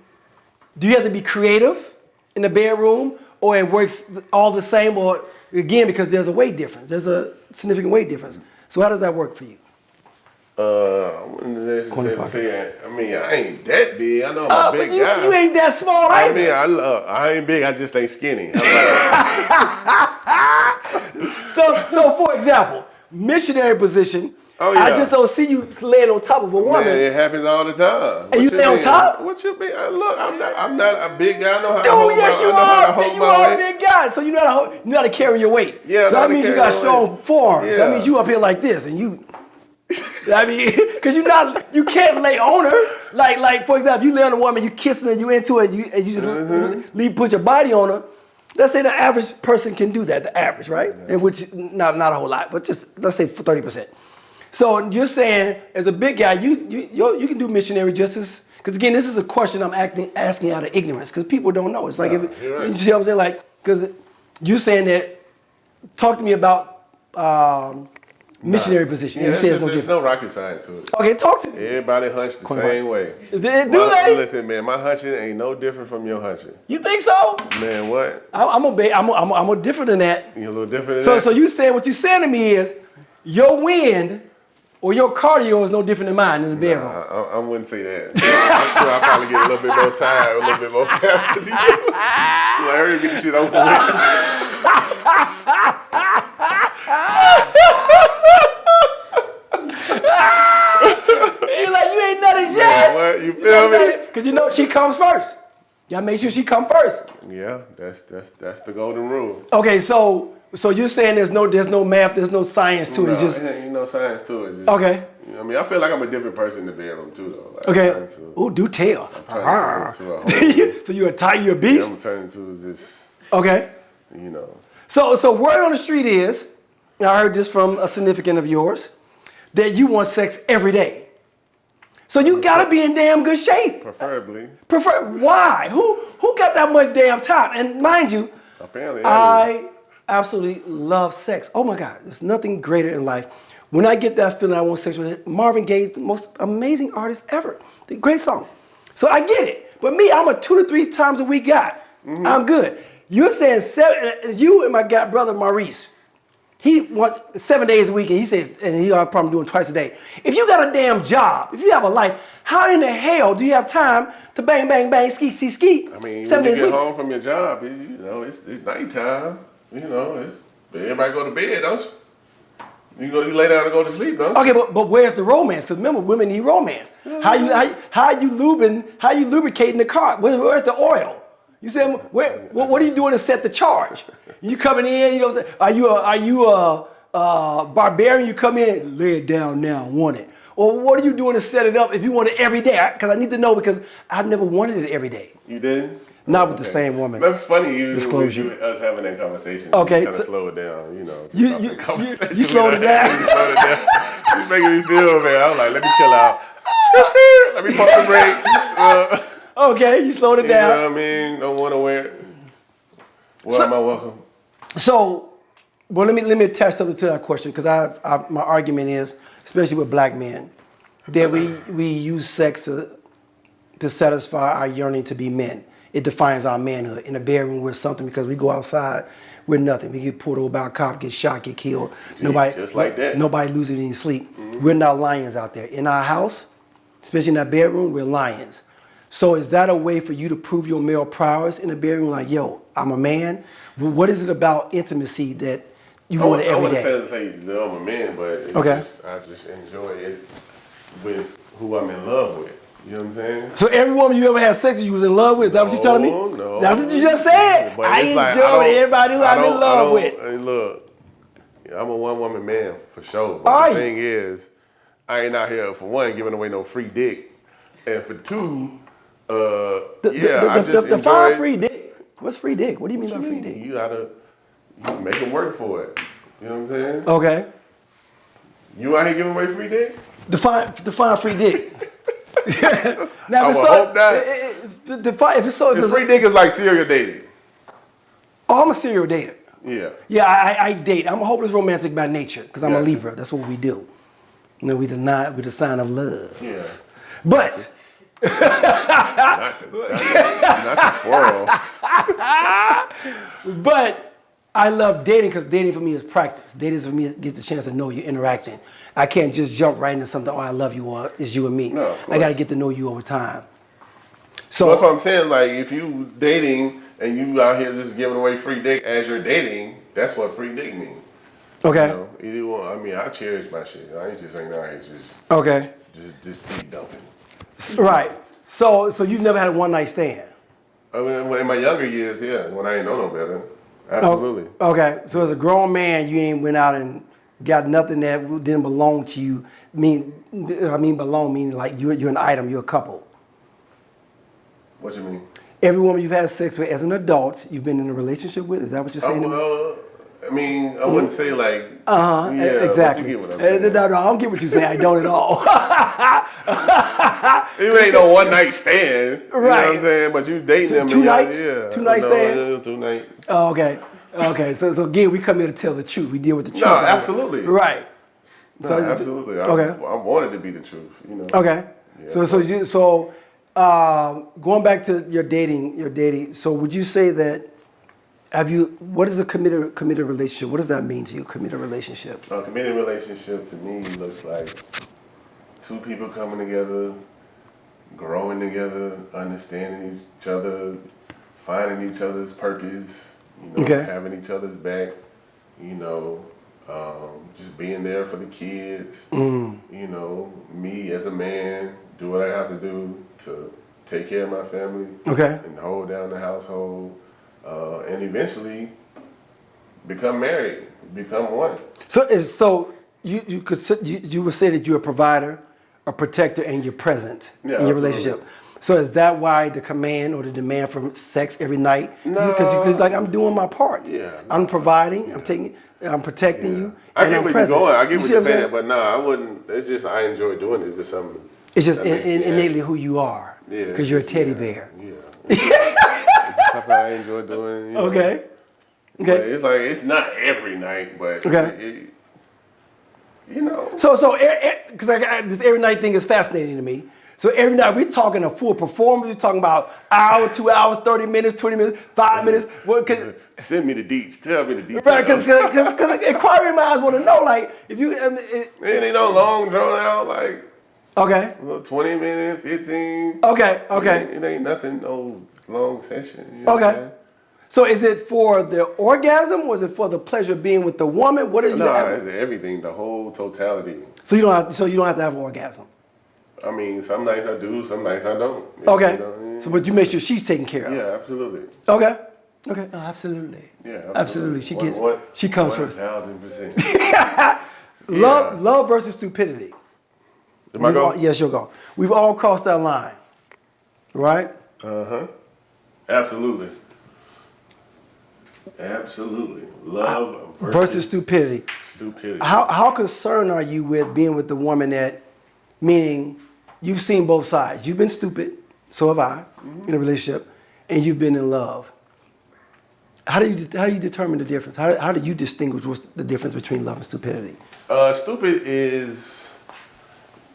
do you have to be creative in the bedroom, or it works all the same, or again, because there's a weight difference. There's a significant weight difference. So how does that work for you? I wouldn't necessarily say, I mean, I ain't that big. I know I'm a big guy. You ain't that small either. I mean, I ain't big, I just ain't skinny. So for example, missionary position, Oh, yeah. I just don't see you laying on top of a woman. Man, it happens all the time. And you lay on top? What you mean? Look, I'm not a big guy. I know how to Oh, hold yes, my, you I know how to hold are. You my are a weight. big guy. So you know how to carry your weight. Yeah, so that means you got strong forearms. Yeah. That means you up here like this, and you. I mean, because you can't lay on her. Like for example, you lay on a woman, you kissing her, you into it, and you just put your body on her. Let's say the average person can do that. The average, right? In which not a whole lot, but just let's say 30%. So you're saying, as a big guy, you can do missionary just as, because again, this is a question I'm asking out of ignorance, because people don't know. It's like, Right. you see what I'm saying? Like, because you're saying that, talk to me about missionary position. Yeah, you say there's no rocket science to it. Okay, talk to me. Everybody hunch the same way. Do they? Listen, man, my hunching ain't no different from your hunching. You think so? Man, what? I'm a different than that. You a little different than that? So you saying, what you saying to me is, your wind or your cardio is no different than mine in the bedroom. I wouldn't say that. I'm sure I'll probably get a little bit more tired, a little bit more faster than you. Like, hurry, get the shit over with. You're like, you ain't nothing yet. What? You feel me? Because you know she comes first. Y'all make sure she come first. Yeah, that's the golden rule. Okay, so you're saying there's no math, there's no science to it. It's just ain't no science to it. It's just, okay. You know, I mean, I feel like I'm a different person in the bedroom too, though. Like, Okay. Oh, do tell. So you're a beast. I'm turning to this. Okay. You know. So word on the street is, I heard this from a significant of yours, that you want sex every day. So you gotta be in damn good shape. Preferably. Why? Who got that much damn time? And mind you, Apparently, I absolutely love sex. Oh my God, there's nothing greater in life. When I get that feeling I want sex with it, Marvin Gaye, the most amazing artist ever. The great song. So I get it. But me, I'm a 2 to 3 times a week guy. Mm-hmm. I'm good. You're saying you and my guy brother Maurice, he wants 7 days a week, and he says, and he got a problem doing twice a day. If you got a damn job, if you have a life, how in the hell do you have time to bang, bang, bang, ski, ski? I mean, 7 when you days a get week. home from your job, you know, it's nighttime. You know, everybody go to bed, don't you? You lay down and go to sleep, don't you? Okay, but where's the romance? Because remember, women need romance. How you lubricating the car? Where's the oil? You said, what are you doing to set the charge? You coming in, you know, are you a barbarian? You come in, lay it down now, want it. Or what are you doing to set it up if you want it every day? Because I need to know, because I've never wanted it every day. You didn't? Not with the same woman. That's funny, Disclosure. us having that conversation. Okay. You kind of slow it down, you know. You slowed it down. You slowed it down. You making me feel, man. I'm like, let me chill out. Let me pump the brakes. Okay, you slowed it down. You know what I mean? Don't want to wear it. Well, am I welcome? So, well, let me attach something to that question, because my argument is, especially with black men, that we use sex to satisfy our yearning to be men. It defines our manhood. In the bedroom, we're something, because we go outside, we're nothing. We get pulled over by a cop, get shot, get killed. Just like that. Nobody loses any sleep. Mm-hmm. We're not lions out there. In our house, especially in that bedroom, we're lions. So is that a way for you to prove your male prowess in the bedroom? Like, yo, I'm a man. What is it about intimacy that you want it every day? I wouldn't say that I'm a man, but I just enjoy it with who I'm in love with. You know what I'm saying? So every woman you ever had sex with, you was in love with? Is that what you're telling me? No. That's what you just said. But I enjoy everybody who I'm in love with. Look, I'm a one-woman man for sure. But the thing is, I ain't out here, for one, giving away no free dick. And for two, I just enjoy define free dick. What's free dick? What do you mean by free dick? You make them work for it. You know what I'm saying? Okay. You out here giving away free dick? Define free dick. Now, I would hope not. if it's so, if If it's, free dick is like serial dating. oh, I'm a serial dater. Yeah. Yeah, I date. I'm a hopeless romantic by nature because I'm a Gotcha. Libra. That's what we do. You know, we the sign of love. Yeah. But Not the twirl. but I love dating because dating for me is practice. Dating is for me to get the chance to know you interacting. I can't just jump right into something. Oh, I love you, or it's you and me. No, of course. I got to get to know you over time. So That's what I'm saying. Like, if you dating and you out here just giving away free dick as you're dating, that's what free dick means. okay, You know, either one. I mean, I cherish my shit. I ain't just ain't out here okay, just be dumping. right. So you've never had a one night stand. I mean, in my younger years, yeah, when I ain't know no better, absolutely. Okay, so as a grown man, you ain't went out and got nothing that didn't belong to you. Belong meaning like you're an item. You're a couple. What you mean? Every woman you've had sex with as an adult, you've been in a relationship with. Is that what you're saying? I mean, I wouldn't say like. Yeah, exactly. But you get what I'm saying. No, I don't get what you're saying. I don't at all. It ain't no one night stand. You know what I'm Right. saying? But you dating them. Two nights? Yeah. Two night stand? 2 nights. Oh, okay. Okay. So again, we come here to tell the truth. We deal with the truth. No, absolutely. Right. No, So absolutely. okay. I wanted to be the truth, you know. Okay. Yeah. Going back to your dating. So would you say that what is a committed relationship? What does that mean to you? Committed relationship. A committed relationship to me looks like two people coming together, growing together, understanding each other, finding each other's purpose, you know, Okay. having each other's back, you know, just being there for the kids, you know, me as a man, do what I have to do to take care of my family Okay. and hold down the household, and eventually become married, become one. So you would say that you're a provider, a protector, and you're present in your absolutely. relationship. So is that why the command or the demand for sex every night? No. Because like I'm doing my part. Yeah. I'm providing. I'm protecting you. I and get I'm where present. you're going. I get what see you're I'm saying? saying, but no, I wouldn't. It's just I enjoy doing it. It's just something. It's just that makes me innately happy. who you are. Yeah, Because you're a it's teddy just- bear. Yeah. It's just something I enjoy doing. You know. Okay. But Okay. it's like it's not every night, but Okay. you know. So because this every night thing is fascinating to me. So every night we're talking a full performance. We're talking about hour, 2 hours, 30 minutes, 20 minutes, 5 minutes. Well, Send me the deets. Tell me the details. right, because inquiring minds want to know, like, if you. It ain't no long drawn out like Okay. 20 minutes, 15. Okay. It ain't nothing. No long session. You know what I'm Okay. saying? So is it for the orgasm, or is it for the pleasure of being with the woman? What are you? No, it's everything. The whole totality. So you don't have to have an orgasm. I mean, some nights I do, some nights I don't. You know, Okay. you know, So but you make sure she's taken care of. yeah, absolutely. Okay. Okay. Oh, absolutely. Yeah, Absolutely. She comes first. 1000%. Love versus stupidity. Am I going? Yes, you'll go. We've all crossed that line, right? Absolutely. Absolutely. Love Versus stupidity. Stupidity. How concerned are you with being with the woman that, meaning you've seen both sides. You've been stupid, so have I, in a relationship, and you've been in love. How do you determine the difference? How do you distinguish what's the difference between love and stupidity? Stupid is,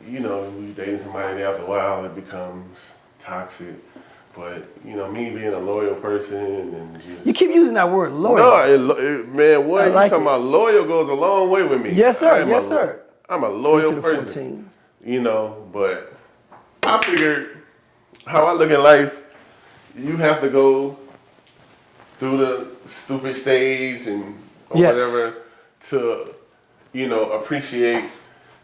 you know, when you're dating somebody, after a while it becomes toxic. But, you know, me being a loyal person and just... You keep using that word, loyal. No, man, what I you like talking about? Loyal goes a long way with me. Yes, sir. I'm Yes, sir. I'm a loyal To the person. 14. You know, but I figured how I look at life, you have to go through the stupid stage and or Yes. whatever to, you know, appreciate,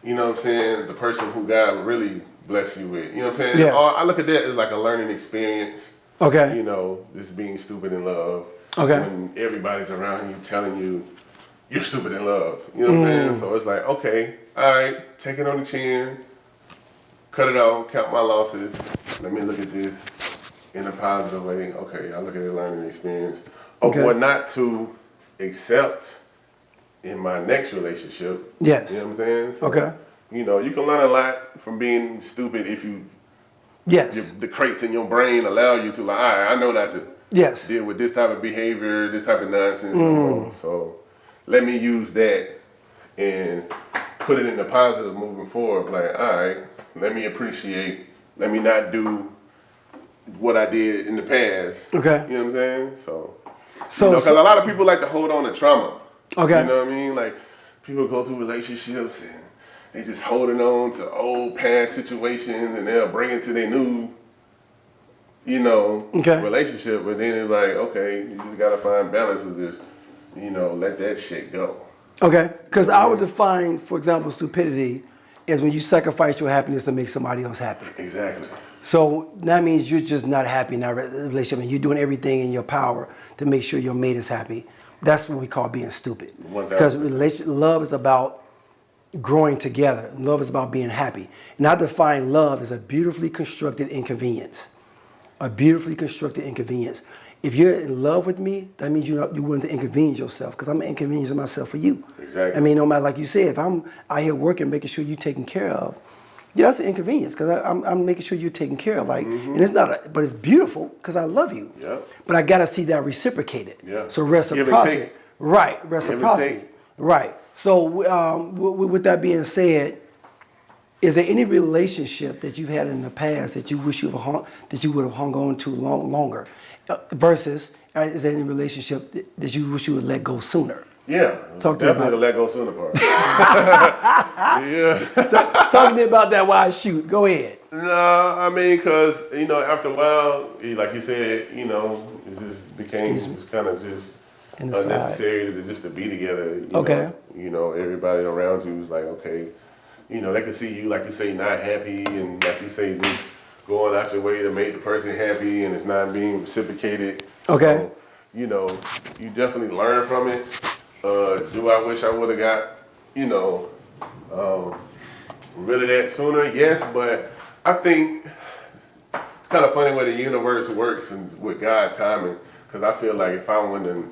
you know what I'm saying, the person who God really bless you with. You know what I'm saying? Yes. I look at that as like a learning experience. Okay. You know, just being stupid in love. Okay. When everybody's around you telling you you're stupid in love. You know what I'm saying? So it's like, okay, all right, take it on the chin, cut it out, count my losses. Let me look at this in a positive way. Okay, I look at it learning experience of Okay. what not to accept in my next relationship. Yes. You know what I'm saying? So, Okay. you know, you can learn a lot from being stupid if you Yes. The crates in your brain allow you to like, all right, I know not to Yes. deal with this type of behavior, this type of nonsense no more. So let me use that and put it in the positive moving forward. Like, all right, let me not do what I did in the past. Okay. You know what I'm saying? So because So a lot of people like to hold on to trauma. Okay. You know what I mean? Like, people go through relationships and they just holding on to old past situations and they'll bring it to their new, relationship. But then it's like, okay, you just got to find balance of this, let that shit go. Okay, because I would define, for example, stupidity as when you sacrifice your happiness to make somebody else happy. Exactly. So that means you're just not happy in that relationship, and you're doing everything in your power to make sure your mate is happy. That's what we call being stupid. 1000%. Because love is about growing together. Love is about being happy. And I define love as a beautifully constructed inconvenience. A beautifully constructed inconvenience. If you're in love with me, that means you're willing to inconvenience yourself, because I'm inconveniencing myself for you. Exactly. I mean, no matter, like you said, if I'm out here working, making sure you're taken care of, yeah, that's an inconvenience, because I'm making sure you're taken care of. Like, and it's not, but it's beautiful because I love you. Yep. But I gotta see that reciprocated. Yeah. So reciprocity, right? Reciprocity, right? So with that being said, is there any relationship that you've had in the past that you wish you would have hung on to longer, versus is there any relationship that you wish you would let go sooner? Yeah, Talk to me definitely about the let go sooner part. Yeah. Talk to me about that while I shoot. Go ahead. No, I mean, because, after a while, like you said, it just became kind of just unnecessary to be together. Okay. Everybody around you was like, okay, they can see you, like you say, not happy, and like you say, just going out your way to make the person happy, and it's not being reciprocated. Okay. So, you definitely learn from it. Do I wish I would have got, rid of that sooner? Yes, but I think it's kind of funny where the universe works and with God timing, because I feel like if I wouldn't have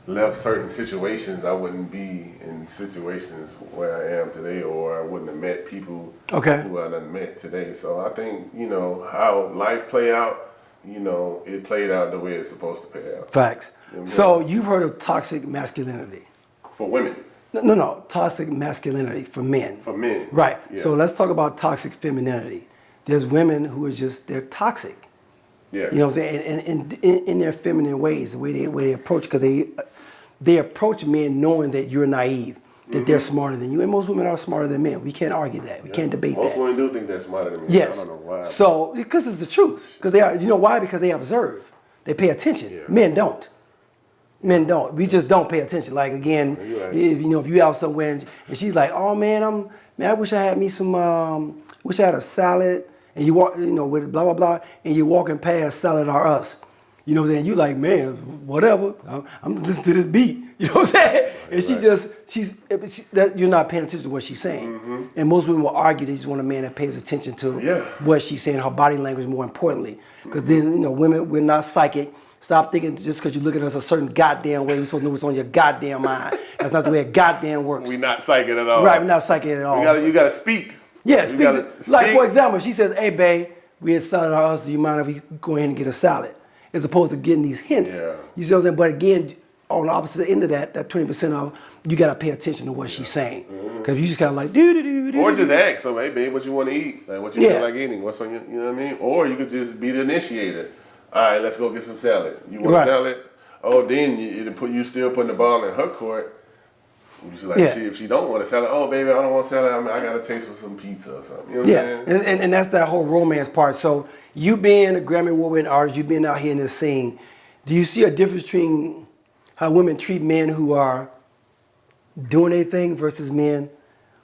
left certain situations, I wouldn't be in situations where I am today, or I wouldn't have met people who I done met today. So I think, how life play out, it played out the way it's supposed to play out. Facts. So you've heard of toxic masculinity. For women. No. Toxic masculinity for men. For men. Right. Yeah. So let's talk about toxic femininity. There's women who are they're toxic. Yes. You know what I'm saying? And in their feminine ways, the way they approach, because they approach men knowing that you're naive, that they're smarter than you. And most women are smarter than men. We can't argue that. We can't debate that. Most women do think they're smarter than men. Yes. I don't know why. So, because it's the truth. Because they are, you know why? Because they observe. They pay attention. Yeah. Men don't. Men don't. We just don't pay attention. Like, again, right. if you out somewhere and she's like, oh man, I wish I had me some, wish I had a salad, and you walk, with blah, blah, blah, and you're walking past Salad or Us. You know what I'm saying? You like, man, whatever. I'm listening to this beat. You know what I'm saying? And you're not paying attention to what she's saying. Mm-hmm. And most women will argue they just want a man that pays attention to what she's saying, her body language more importantly. Because then, women, we're not psychic. Stop thinking just because you look at us a certain goddamn way, we're supposed to know what's on your goddamn mind. That's not the way it goddamn works. We're not psychic at all. Right, we're not psychic at all. You gotta speak. Yeah, speak. Like, for example, if she says, hey, babe, we had salad or Us, do you mind if we go ahead and get a salad? As opposed to getting these hints. Yeah. You see what I'm saying? But again, on the opposite end of that 20% of, you got to pay attention to what she's saying. Because if you just kind of like, do. Or just ask them, hey, babe, what you want to eat? Like, what you feel like eating? What's on your, you know what I mean? Or you could just be the initiator. All right, let's go get some salad. You want salad? Oh, then you still putting the ball in her court. You like, if she don't want a salad, oh, baby, I don't want salad. I got to taste for some pizza or something. You know what I'm saying? And that's that whole romance part. So you being a Grammy Award Winning artist, you being out here in this scene, do you see a difference between how women treat men who are doing their thing versus men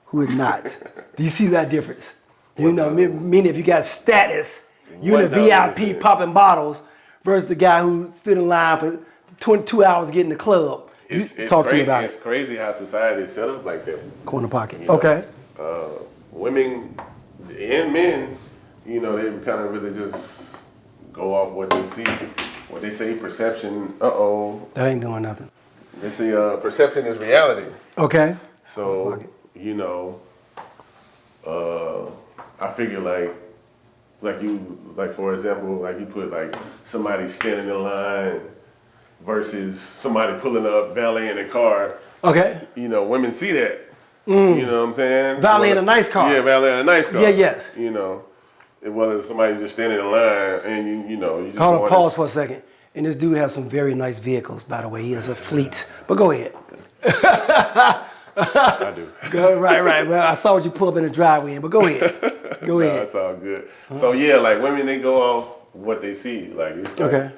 who are not? Do you see that difference? Meaning if you got status, you in the VIP popping bottles versus the guy who stood in line for 22 hours getting the club. Talk to me about it. It's crazy how society is set up like that. Corner pocket. Okay. Women and men, they kind of really just go off what they see. What they say, perception, that ain't doing nothing. They say perception is reality. Okay. So, I figure like like for example, like you put like somebody standing in line versus somebody pulling up, valeting a car. Okay. You know, women see that. You know what I'm saying? Valeting a nice car. Yeah, valeting a nice car. Yeah, yes. You know, whether somebody's just standing in line and you just Hold on, pause for a second. And this dude has some very nice vehicles, by the way. He has a fleet. But go ahead. I do. Right. Well, I saw what you pull up in the driveway, but go ahead. Go ahead. That's all good. So yeah, like women, they go off what they see. Like it's like, Okay.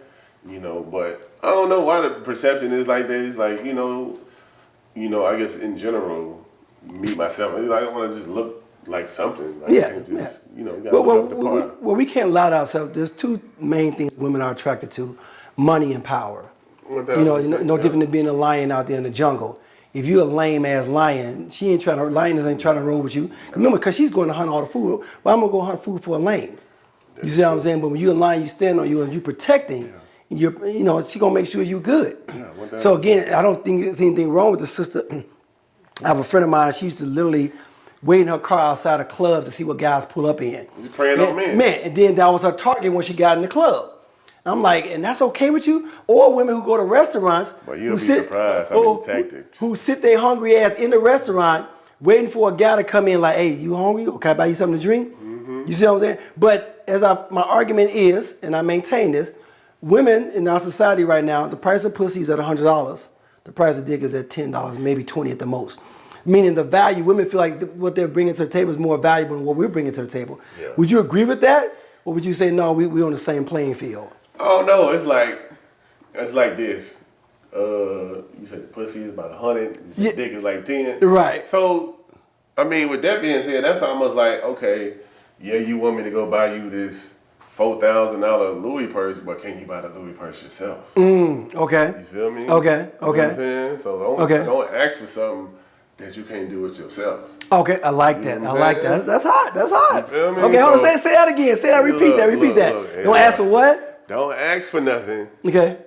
you know, but I don't know why the perception is like that. It's like, you know, I guess in general, me myself, I don't want to just look like something. Like, Yeah. just, you know, we gotta look up the part. Well, we can't lie to ourselves. There's two main things women are attracted to: money and power. You know, no different than being a lion out there in the jungle. If you're a lame ass lion, lioness ain't trying to roll with you. Remember, because she's going to hunt all the food. Well, I'm gonna go hunt food for a lame. You see what I'm saying? But when you're a lion, you stand on you and you protecting. She gonna make sure you're good. So again, I don't think there's anything wrong with the sister. I have a friend of mine. She used to literally wait in her car outside of clubs to see what guys pull up in. You praying on men. And then that was her target when she got in the club. I'm like, and that's okay with you? Or women who go to restaurants, but you'll be surprised how many tactics. Who sit their hungry ass in the restaurant waiting for a guy to come in like, hey, you hungry? Or can I buy you something to drink? You see what I'm saying? But my argument is, and I maintain this, women in our society right now, the price of pussy is at $100. The price of dick is at $10, maybe $20 at the most. Meaning the value, women feel like what they're bringing to the table is more valuable than what we're bringing to the table. Yeah. Would you agree with that? Or would you say, no, we're on the same playing field? Oh no, it's like this. You said the pussy is about 100, the dick is like 10. Right. So, I mean, with that being said, that's almost like, okay, yeah, you want me to go buy you this $4,000 Louis purse, but can you buy the Louis purse yourself? Okay. You feel me? Okay. You know what I'm saying? So don't ask for something that you can't do it yourself. Okay, I like that. I like that. That's hot. That's hot. You feel me? Okay, hold on. Say that again. Say that. Repeat that. Repeat that. Don't ask for what? Don't ask for nothing. Okay.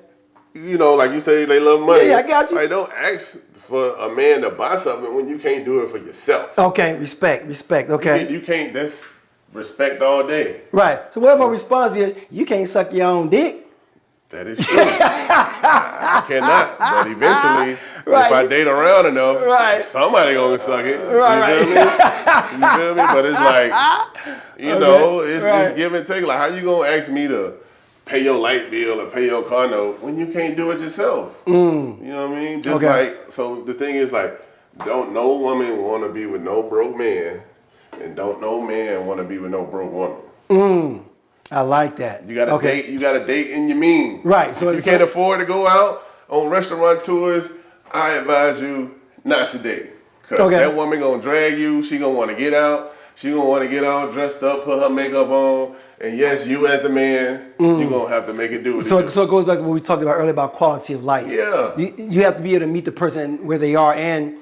You know, like you say, they love money. Yeah, I got you. Like, don't ask for a man to buy something when you can't do it for yourself. Okay, respect. Okay. You can't. That's respect all day. Right. So whatever her response is, you can't suck your own dick. That is true. I cannot. But eventually, if I date around enough, somebody gonna suck it. Right. You feel me? You feel me? But it's like, it's give and take. Like, how you gonna ask me to pay your light bill or pay your car note when you can't do it yourself? You know what I mean? Just like, so the thing is like, don't no woman want to be with no broke man, and don't no man want to be with no broke woman. I like that. You got to date. You got to date in your means. Right. So if you can't afford to go out on restaurant tours, I advise you not to date. Cause that woman gonna drag you. She gonna want to get out. She gonna want to get all dressed up, put her makeup on, and yes, you as the man, you gonna have to make it do what so it goes back to what we talked about earlier about quality of life. Yeah. You have to be able to meet the person where they are and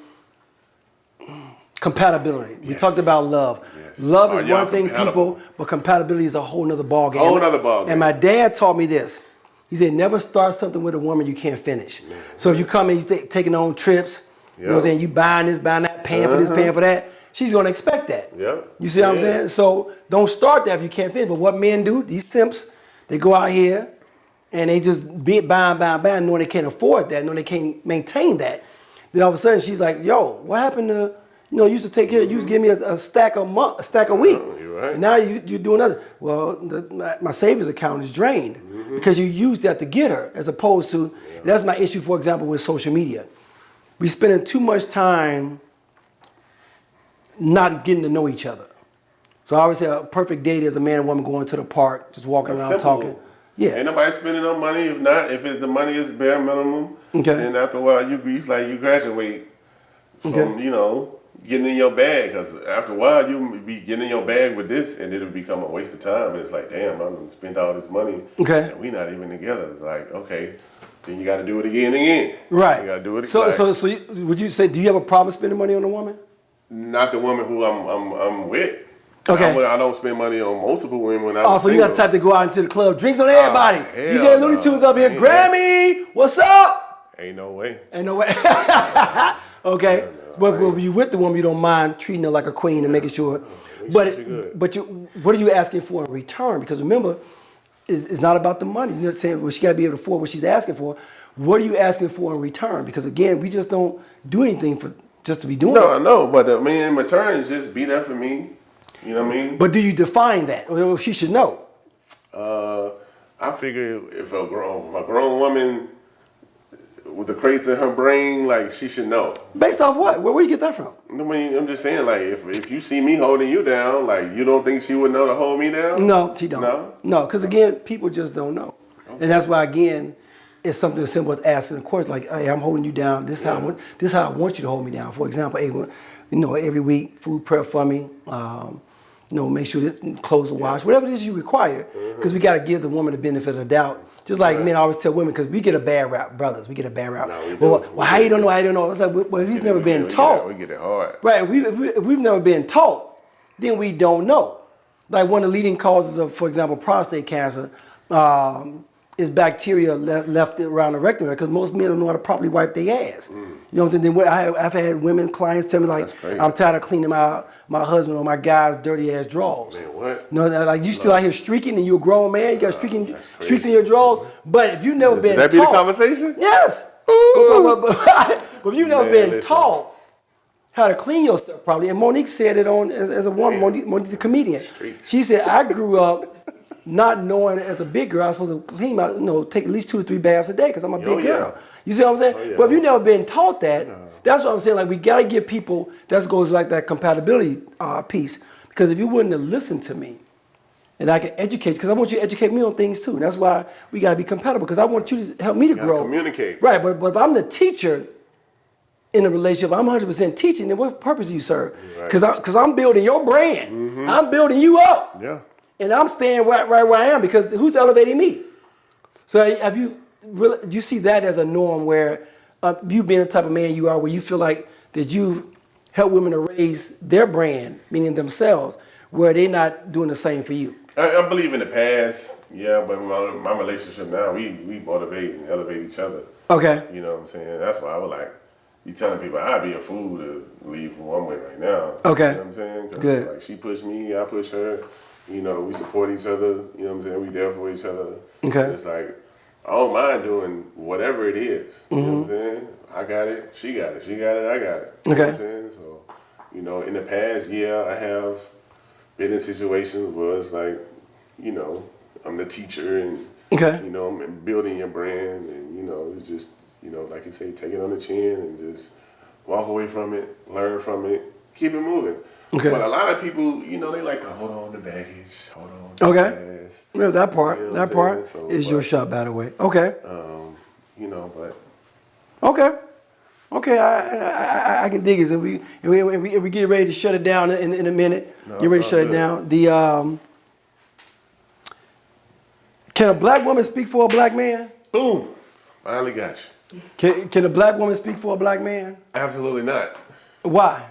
compatibility. We talked about love. Love is one thing, people, but compatibility is a whole nother ballgame. Whole nother ballgame. And my dad taught me this. He said, never start something with a woman you can't finish. So if you come in, you taking on trips, you know what I'm saying, you buying this, buying that, paying for this, paying for that, she's going to expect that. You see what I'm saying? So don't start that if you can't finish. But what men do, these simps, they go out here and they just be buying, knowing they can't afford that, knowing they can't maintain that. Then all of a sudden she's like, yo, what happened to... You know, you used to take care. You used to give me a stack a week. You're right. And now you do another. Well, my savings account is drained because you used that to get her, as opposed to. That's my issue, for example, with social media. We spending too much time not getting to know each other. So I always say a perfect date is a man and woman going to the park, just walking around talking. Yeah. Ain't nobody spending no money. If the money is bare minimum, then after a while you graduate from getting in your bag, because after a while you be getting in your bag with this and it'll become a waste of time. And it's like, damn, I'm gonna spend all this money and we not even together. It's like, okay, then you got to do it again and again. Right. You got to do it again. So would you say, do you have a problem spending money on a woman? Not the woman who I'm with. Okay. I don't spend money on multiple women when I'm so you got the type to go out into the club, drinks on everybody. DJ Luney Tunez up here, Grammy, what's up? Ain't no way. Okay. But when you with the woman, you don't mind treating her like a queen and making sure. What are you asking for in return? Because remember, it's not about the money. You're not saying, well, she got to be able to afford what she's asking for. What are you asking for in return? Because again, we just don't do anything for just to be doing it. No, I know, but I mean, in return, is just be there for me. You know what I mean? But do you define that, or she should know? I figure if a grown woman with the crates in her brain, like, she should know. Based off what? Where you get that from? I mean, I'm just saying, like, if you see me holding you down, like, you don't think she would know to hold me down? No, she don't. No, because again, people just don't know. Okay. And that's why, again, it's something as simple as asking a question, like, hey, I'm holding you down. This is how I want you to hold me down. For example, hey, every week, food prep for me. Make sure that clothes are washed, whatever it is you require, because we got to give the woman the benefit of the doubt. Just like men always tell women, because we get a bad rap, brothers. We get a bad rap. No, well, how you don't know? How you don't know? It's like, well, if he's never been taught. We get it hard. Right. If we've never been taught, then we don't know. Like one of the leading causes of, for example, prostate cancer is bacteria left around the rectum, because most men don't know how to properly wipe their ass. You know what I'm saying? Then I've had women, clients tell me, like, I'm tired of cleaning my husband or my guy's dirty ass drawers. Man, what? No, like you still out here streaking and you're a grown man, you got streaks in your drawers. But if you've never been taught. That be the conversation? Yes. But if you've never been taught how to clean yourself properly, and Monique said it as a woman, Monique the comedian. She said, I grew up not knowing as a big girl I was supposed to clean take at least 2 to 3 baths a day because I'm a big girl. You see what I'm saying? But if you've never been taught that, that's what I'm saying. Like, we got to give people, that goes like that compatibility piece. Because if you wouldn't have listened to me, and I can educate you, because I want you to educate me on things too. And that's why we got to be compatible, because I want you to help me to grow. Communicate. Right, but if I'm the teacher in a relationship, I'm 100% teaching, then what purpose do you serve? Because I'm building your brand. I'm building you up. Yeah. And I'm staying right where I am, because who's elevating me? So have you really, do you see that as a norm where you being the type of man you are, where you feel like that you help women to raise their brand, meaning themselves, where they're not doing the same for you? I believe in the past, but in my relationship now, we motivate and elevate each other. Okay. You know what I'm saying? That's why I would like, you telling people I'd be a fool to leave one way right now. Okay. You know what I'm saying? Good. Like, she push me, I push her. You know, we support each other. You know what I'm saying? We there for each other. Okay. It's like, I don't mind doing whatever it is. You know what I'm saying? I got it, she got it. She got it, I got it. You know what I'm saying? So, in the past, I have been in situations where it's like, I'm the teacher and, I'm building your brand and, it's just, like you say, take it on the chin and just walk away from it, learn from it, keep it moving. Okay. But a lot of people, they like to hold on to baggage, hold on to past. Yeah, that part is your shot, by the way. Okay. But. Okay, I can dig it. And we get ready to shut it down in a minute. Get ready to shut it down. Can a black woman speak for a black man? Boom. Finally got you. Can a black woman speak for a black man? Absolutely not. Why?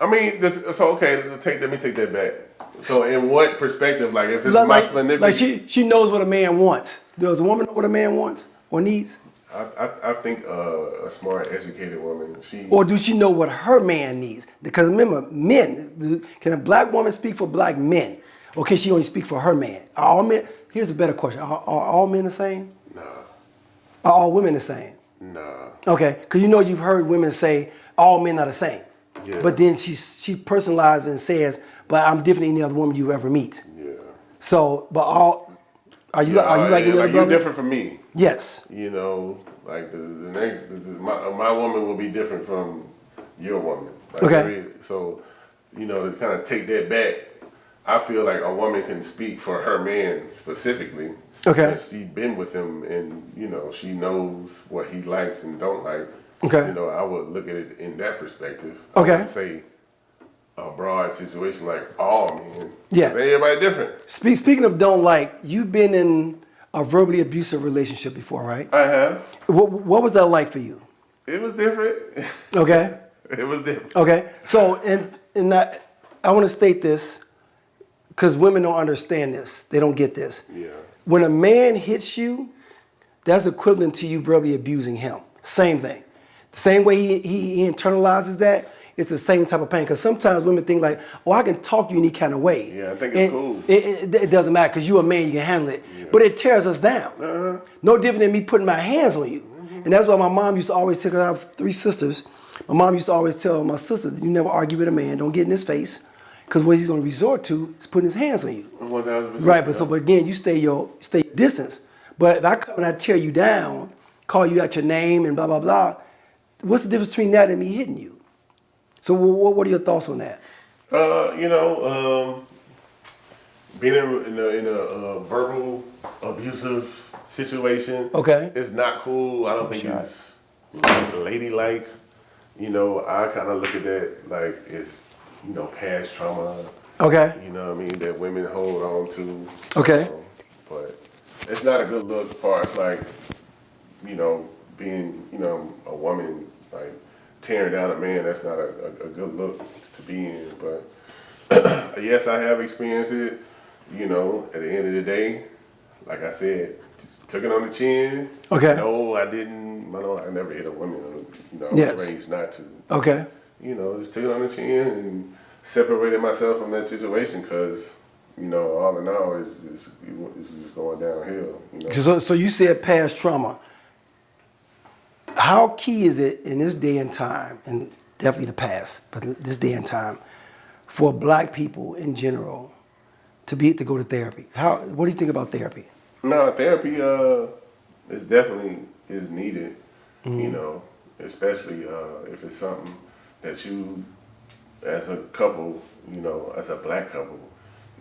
I mean, let me take that back. So in what perspective, like if it's my significant... Like she knows what a man wants. Does a woman know what a man wants or needs? I think a smart, educated woman, Or do she know what her man needs? Because remember, men, can a black woman speak for black men? Or can she only speak for her man? Are all men, here's a better question. Are all men the same? No. Are all women the same? No. Okay, because you've heard women say all men are the same. Yeah. But then she personalizes and says, but I'm different than any other woman you ever meet. Yeah. So, but are you like any other brother? You're different from me. Yes. Like my woman will be different from your woman. Like okay. So, to kind of take that back, I feel like a woman can speak for her man specifically. Okay. She's been with him and, she knows what he likes and don't like. Okay. I would look at it in that perspective. Okay. I would say a broad situation like all men. Yeah. Everybody different. Speaking of don't like, you've been in a verbally abusive relationship before, right? I have. What was that like for you? It was different. Okay. It was different. Okay. So, and I want to state this because women don't understand this. They don't get this. Yeah. When a man hits you, that's equivalent to you verbally abusing him. Same thing. The same way he internalizes that, it's the same type of pain. Because sometimes women think like, oh, I can talk to you any kind of way. Yeah, I think it's cool. It doesn't matter because you're a man, you can handle it. Yeah. But it tears us down. No different than me putting my hands on you. And that's why my mom used to always tell, because I have 3 sisters, my mom used to always tell my sister, you never argue with a man, don't get in his face. Because what he's going to resort to is putting his hands on you. 1,000%. Right, but again, you stay your distance. But if I come and I tear you down, call you out your name and blah, blah, blah, what's the difference between that and me hitting you? So what are your thoughts on that? Being in a verbal abusive situation, is not cool. I don't think it's ladylike. I kind of look at that like it's, past trauma. Okay. You know what I mean? That women hold on to. Okay. But it's not a good look as far as like, being, a woman, like tearing down a man. That's not a good look to be in. But yes, I have experienced it. At the end of the day, like I said, took it on the chin. Okay. No, I didn't. I never hit a woman. I was raised not to. Okay. Just took it on the chin and separated myself from that situation because, all in all, it's just going downhill. So you said past trauma. How key is it in this day and time, and definitely the past, but this day and time, for Black people in general to go to therapy? What do you think about therapy? No, therapy is definitely needed. Especially if it's something that you, as a couple, as a Black couple,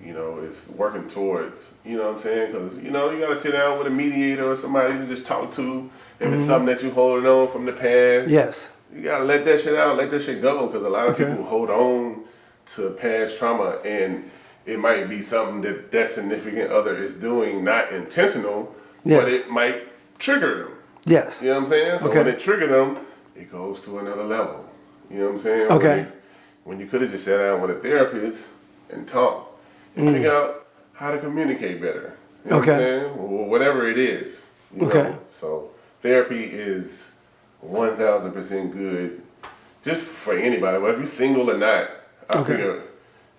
is working towards. You know what I'm saying? Because you got to sit down with a mediator or somebody to just talk to. If it's something that you holding on from the past, yes, you gotta let that shit out, let that shit go. Because a lot of people hold on to past trauma, and it might be something that significant other is doing, not intentional, but it might trigger them. Yes. You know what I'm saying? So when it trigger them, it goes to another level. You know what I'm saying? Okay. When you could have just sat down with a therapist and talk and figure out how to communicate better. You know what I'm saying? Or whatever it is. You know? So therapy is 1,000% good just for anybody, whether you're single or not. I figure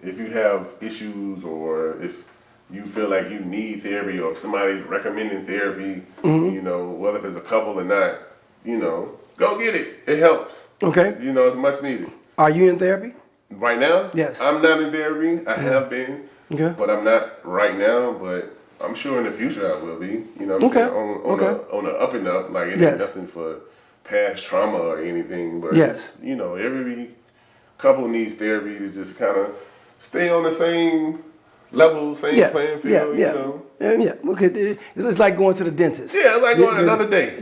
if you have issues or if you feel like you need therapy or if somebody's recommending therapy, whether if it's a couple or not, go get it. It helps. Okay. It's much needed. Are you in therapy? Right now? Yes. I'm not in therapy. I have been. Okay. But I'm not right now, but I'm sure in the future I will be. You know what I'm saying? On the up and up. Like it ain't nothing for past trauma or anything. But every couple needs therapy to just kind of stay on the same level, same playing field, Okay. It's like going to the dentist. Yeah, it's like going another day.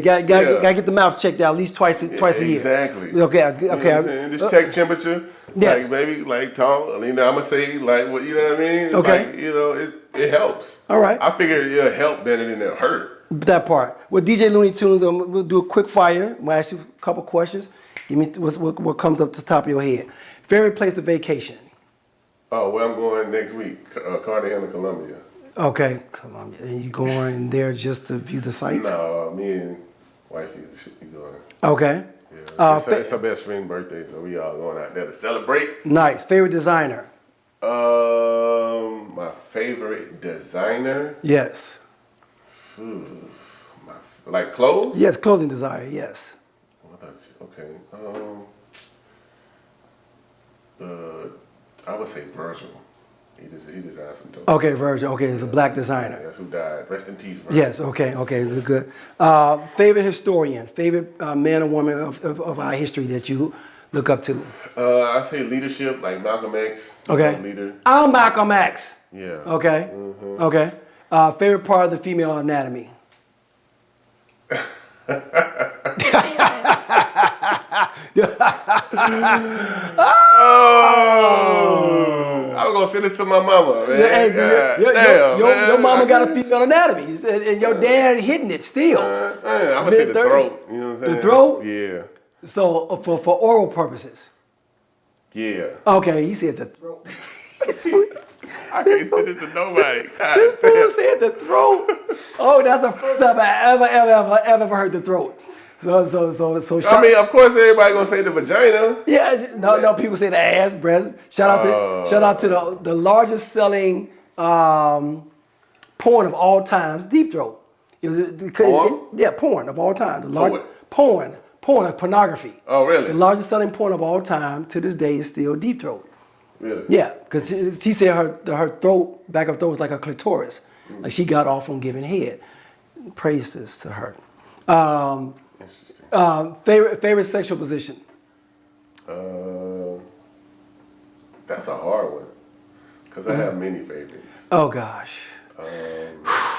Got get the mouth checked out at least twice a year. Exactly. Okay. Just check temperature. Like, baby, like, talk. I'm going to say, like, what, you know what I mean? Okay. Like, it helps. All right. I figure it'll help better than it'll hurt. That part. Well, DJ Luney Tunez, we'll do a quick fire. I'm going to ask you a couple questions. Give me what comes up to the top of your head. Favorite place to vacation? Oh, where I'm going next week, Cartagena, Colombia. Okay, Colombia. And you going there just to view the sights? No, me and wifey should be going. Okay. Yeah, it's her best friend's birthday, so we all going out there to celebrate. Nice. Favorite designer? My favorite designer? Yes. Like clothes? Yes, clothing designer, yes. Okay. I would say Virgil. He designed some dope. Okay, Virgil. Okay, it's a Black designer. That's who died. Rest in peace, Virgil. Yes. Okay. Good. Favorite historian? Favorite man or woman of our history that you look up to? I say leadership, like Malcolm X. Okay. Leader. I'm Malcolm X. Yeah. Okay. Mm-hmm. Okay. Favorite part of the female anatomy? I was gonna send this to my mama, man. Your mama got a female anatomy, and your dad hitting it still. I'm gonna say the throat. You know what I'm saying? The throat? Yeah. So for oral purposes. Yeah. Okay, he said the throat. I can't send this to nobody. This fool said the throat. Oh, that's the first time I ever heard the throat. I mean, of course, everybody gonna say the vagina. Yeah, no. People say the ass, breast. Shout out to the largest selling porn of all times, Deep Throat. It was porn of all time. Porn, pornography. Oh, really? The largest selling porn of all time to this day is still Deep Throat. Really? Yeah, because she said her throat, back of her throat was like a clitoris, like she got off on giving head. Praises to her. Interesting. Favorite sexual position? That's a hard one because I have many favorites. Oh gosh,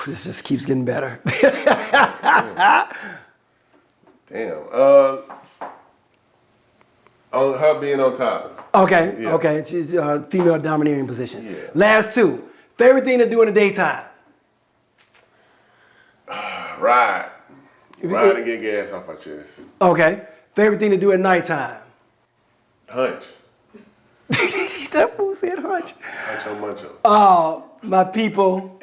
this just keeps getting better. Damn. On her being on top. Okay, Yeah. okay. Female domineering position. Yeah. Last two. Favorite thing to do in the daytime? Ride and get gas off my chest. Okay. Favorite thing to do at nighttime? Hunch. That fool said hunch. Huncho muncho. My people,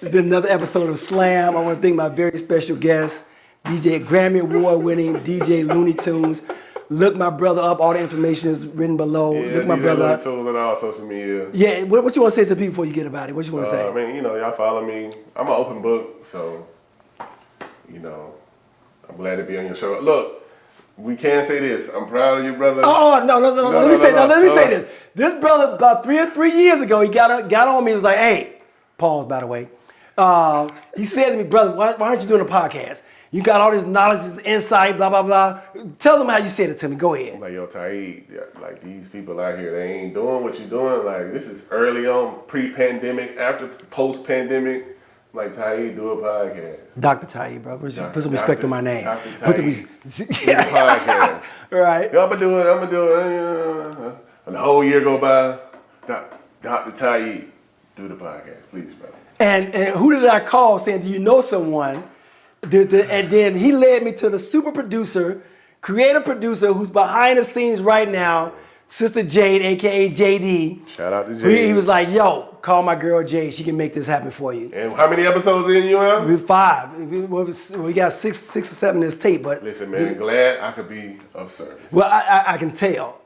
it's been another episode of S.L.A.M. I want to thank my very special guest, DJ Grammy Award Winning DJ Luney Tunez. Look my brother up. All the information is written below. Yeah, Look my brother up. Tools on all social media. Yeah, what you want to say to people before you get about it? What you want to say? I mean, y'all follow me. I'm an open book, so, I'm glad to be on your show. Look, we can say this. I'm proud of you, brother. Oh, no. Let me say this. This brother, about 3 years ago, he got on me and was like, hey, pause, by the way. He said to me, brother, why aren't you doing a podcast? You got all this knowledge, this insight, blah, blah, blah. Tell them how you said it to me. Go ahead. I'm like, yo, Tiy-E, like these people out here, they ain't doing what you're doing. Like, this is early on, pre-pandemic, after post-pandemic. Like, Tiy-E, do a podcast. Dr. Tiy-E, bro. Put some respect on my name. Dr. Put Tiy-E, do a podcast. Right. Yeah, I'm going to do it. And the whole year go by, Dr. Tiy-E, do the podcast, please, brother. And who did I call saying, do you know someone? And then he led me to the super producer, creative producer who's behind the scenes right now, Sister Jade, a.k.a. JD. Shout out to Jade. He was like, yo, call my girl Jade. She can make this happen for you. And how many episodes in you have? We're 5. We got six or seven in this tape. But listen, man, glad I could be of service. Well, I can tell.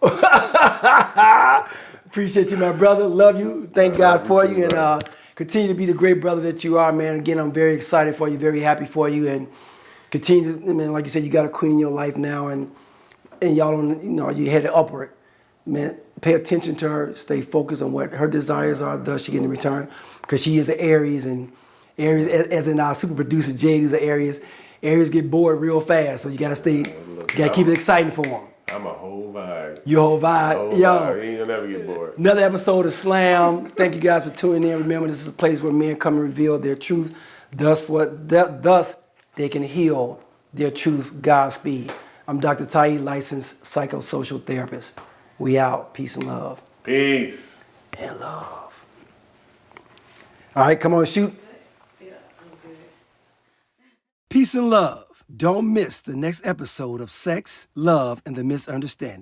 Appreciate you, my brother. Love you. Thank God for you. And continue to be the great brother that you are, man. Again, I'm very excited for you, very happy for you. And continue to, man, like you said, you got a queen in your life now. And y'all don't, you headed upward. Man, pay attention to her. Stay focused on what her desires are, thus she getting in return. Because she is an Aries, and Aries, as in our super producer, Jade, is an Aries. Aries get bored real fast, so you got to keep it exciting for them. I'm a whole vibe. Your whole vibe. Yo. You ain't gonna never get bored. Another episode of S.L.A.M. Thank you guys for tuning in. Remember, this is a place where men come and reveal their truth. Thus they can heal their truth. Godspeed. I'm Dr. Tiy-E, licensed psychosocial therapist. We out. Peace and love. Peace. And love. All right, come on, shoot. Yeah, that was good. Peace and love. Don't miss the next episode of Sex, Love, and the Misunderstanding.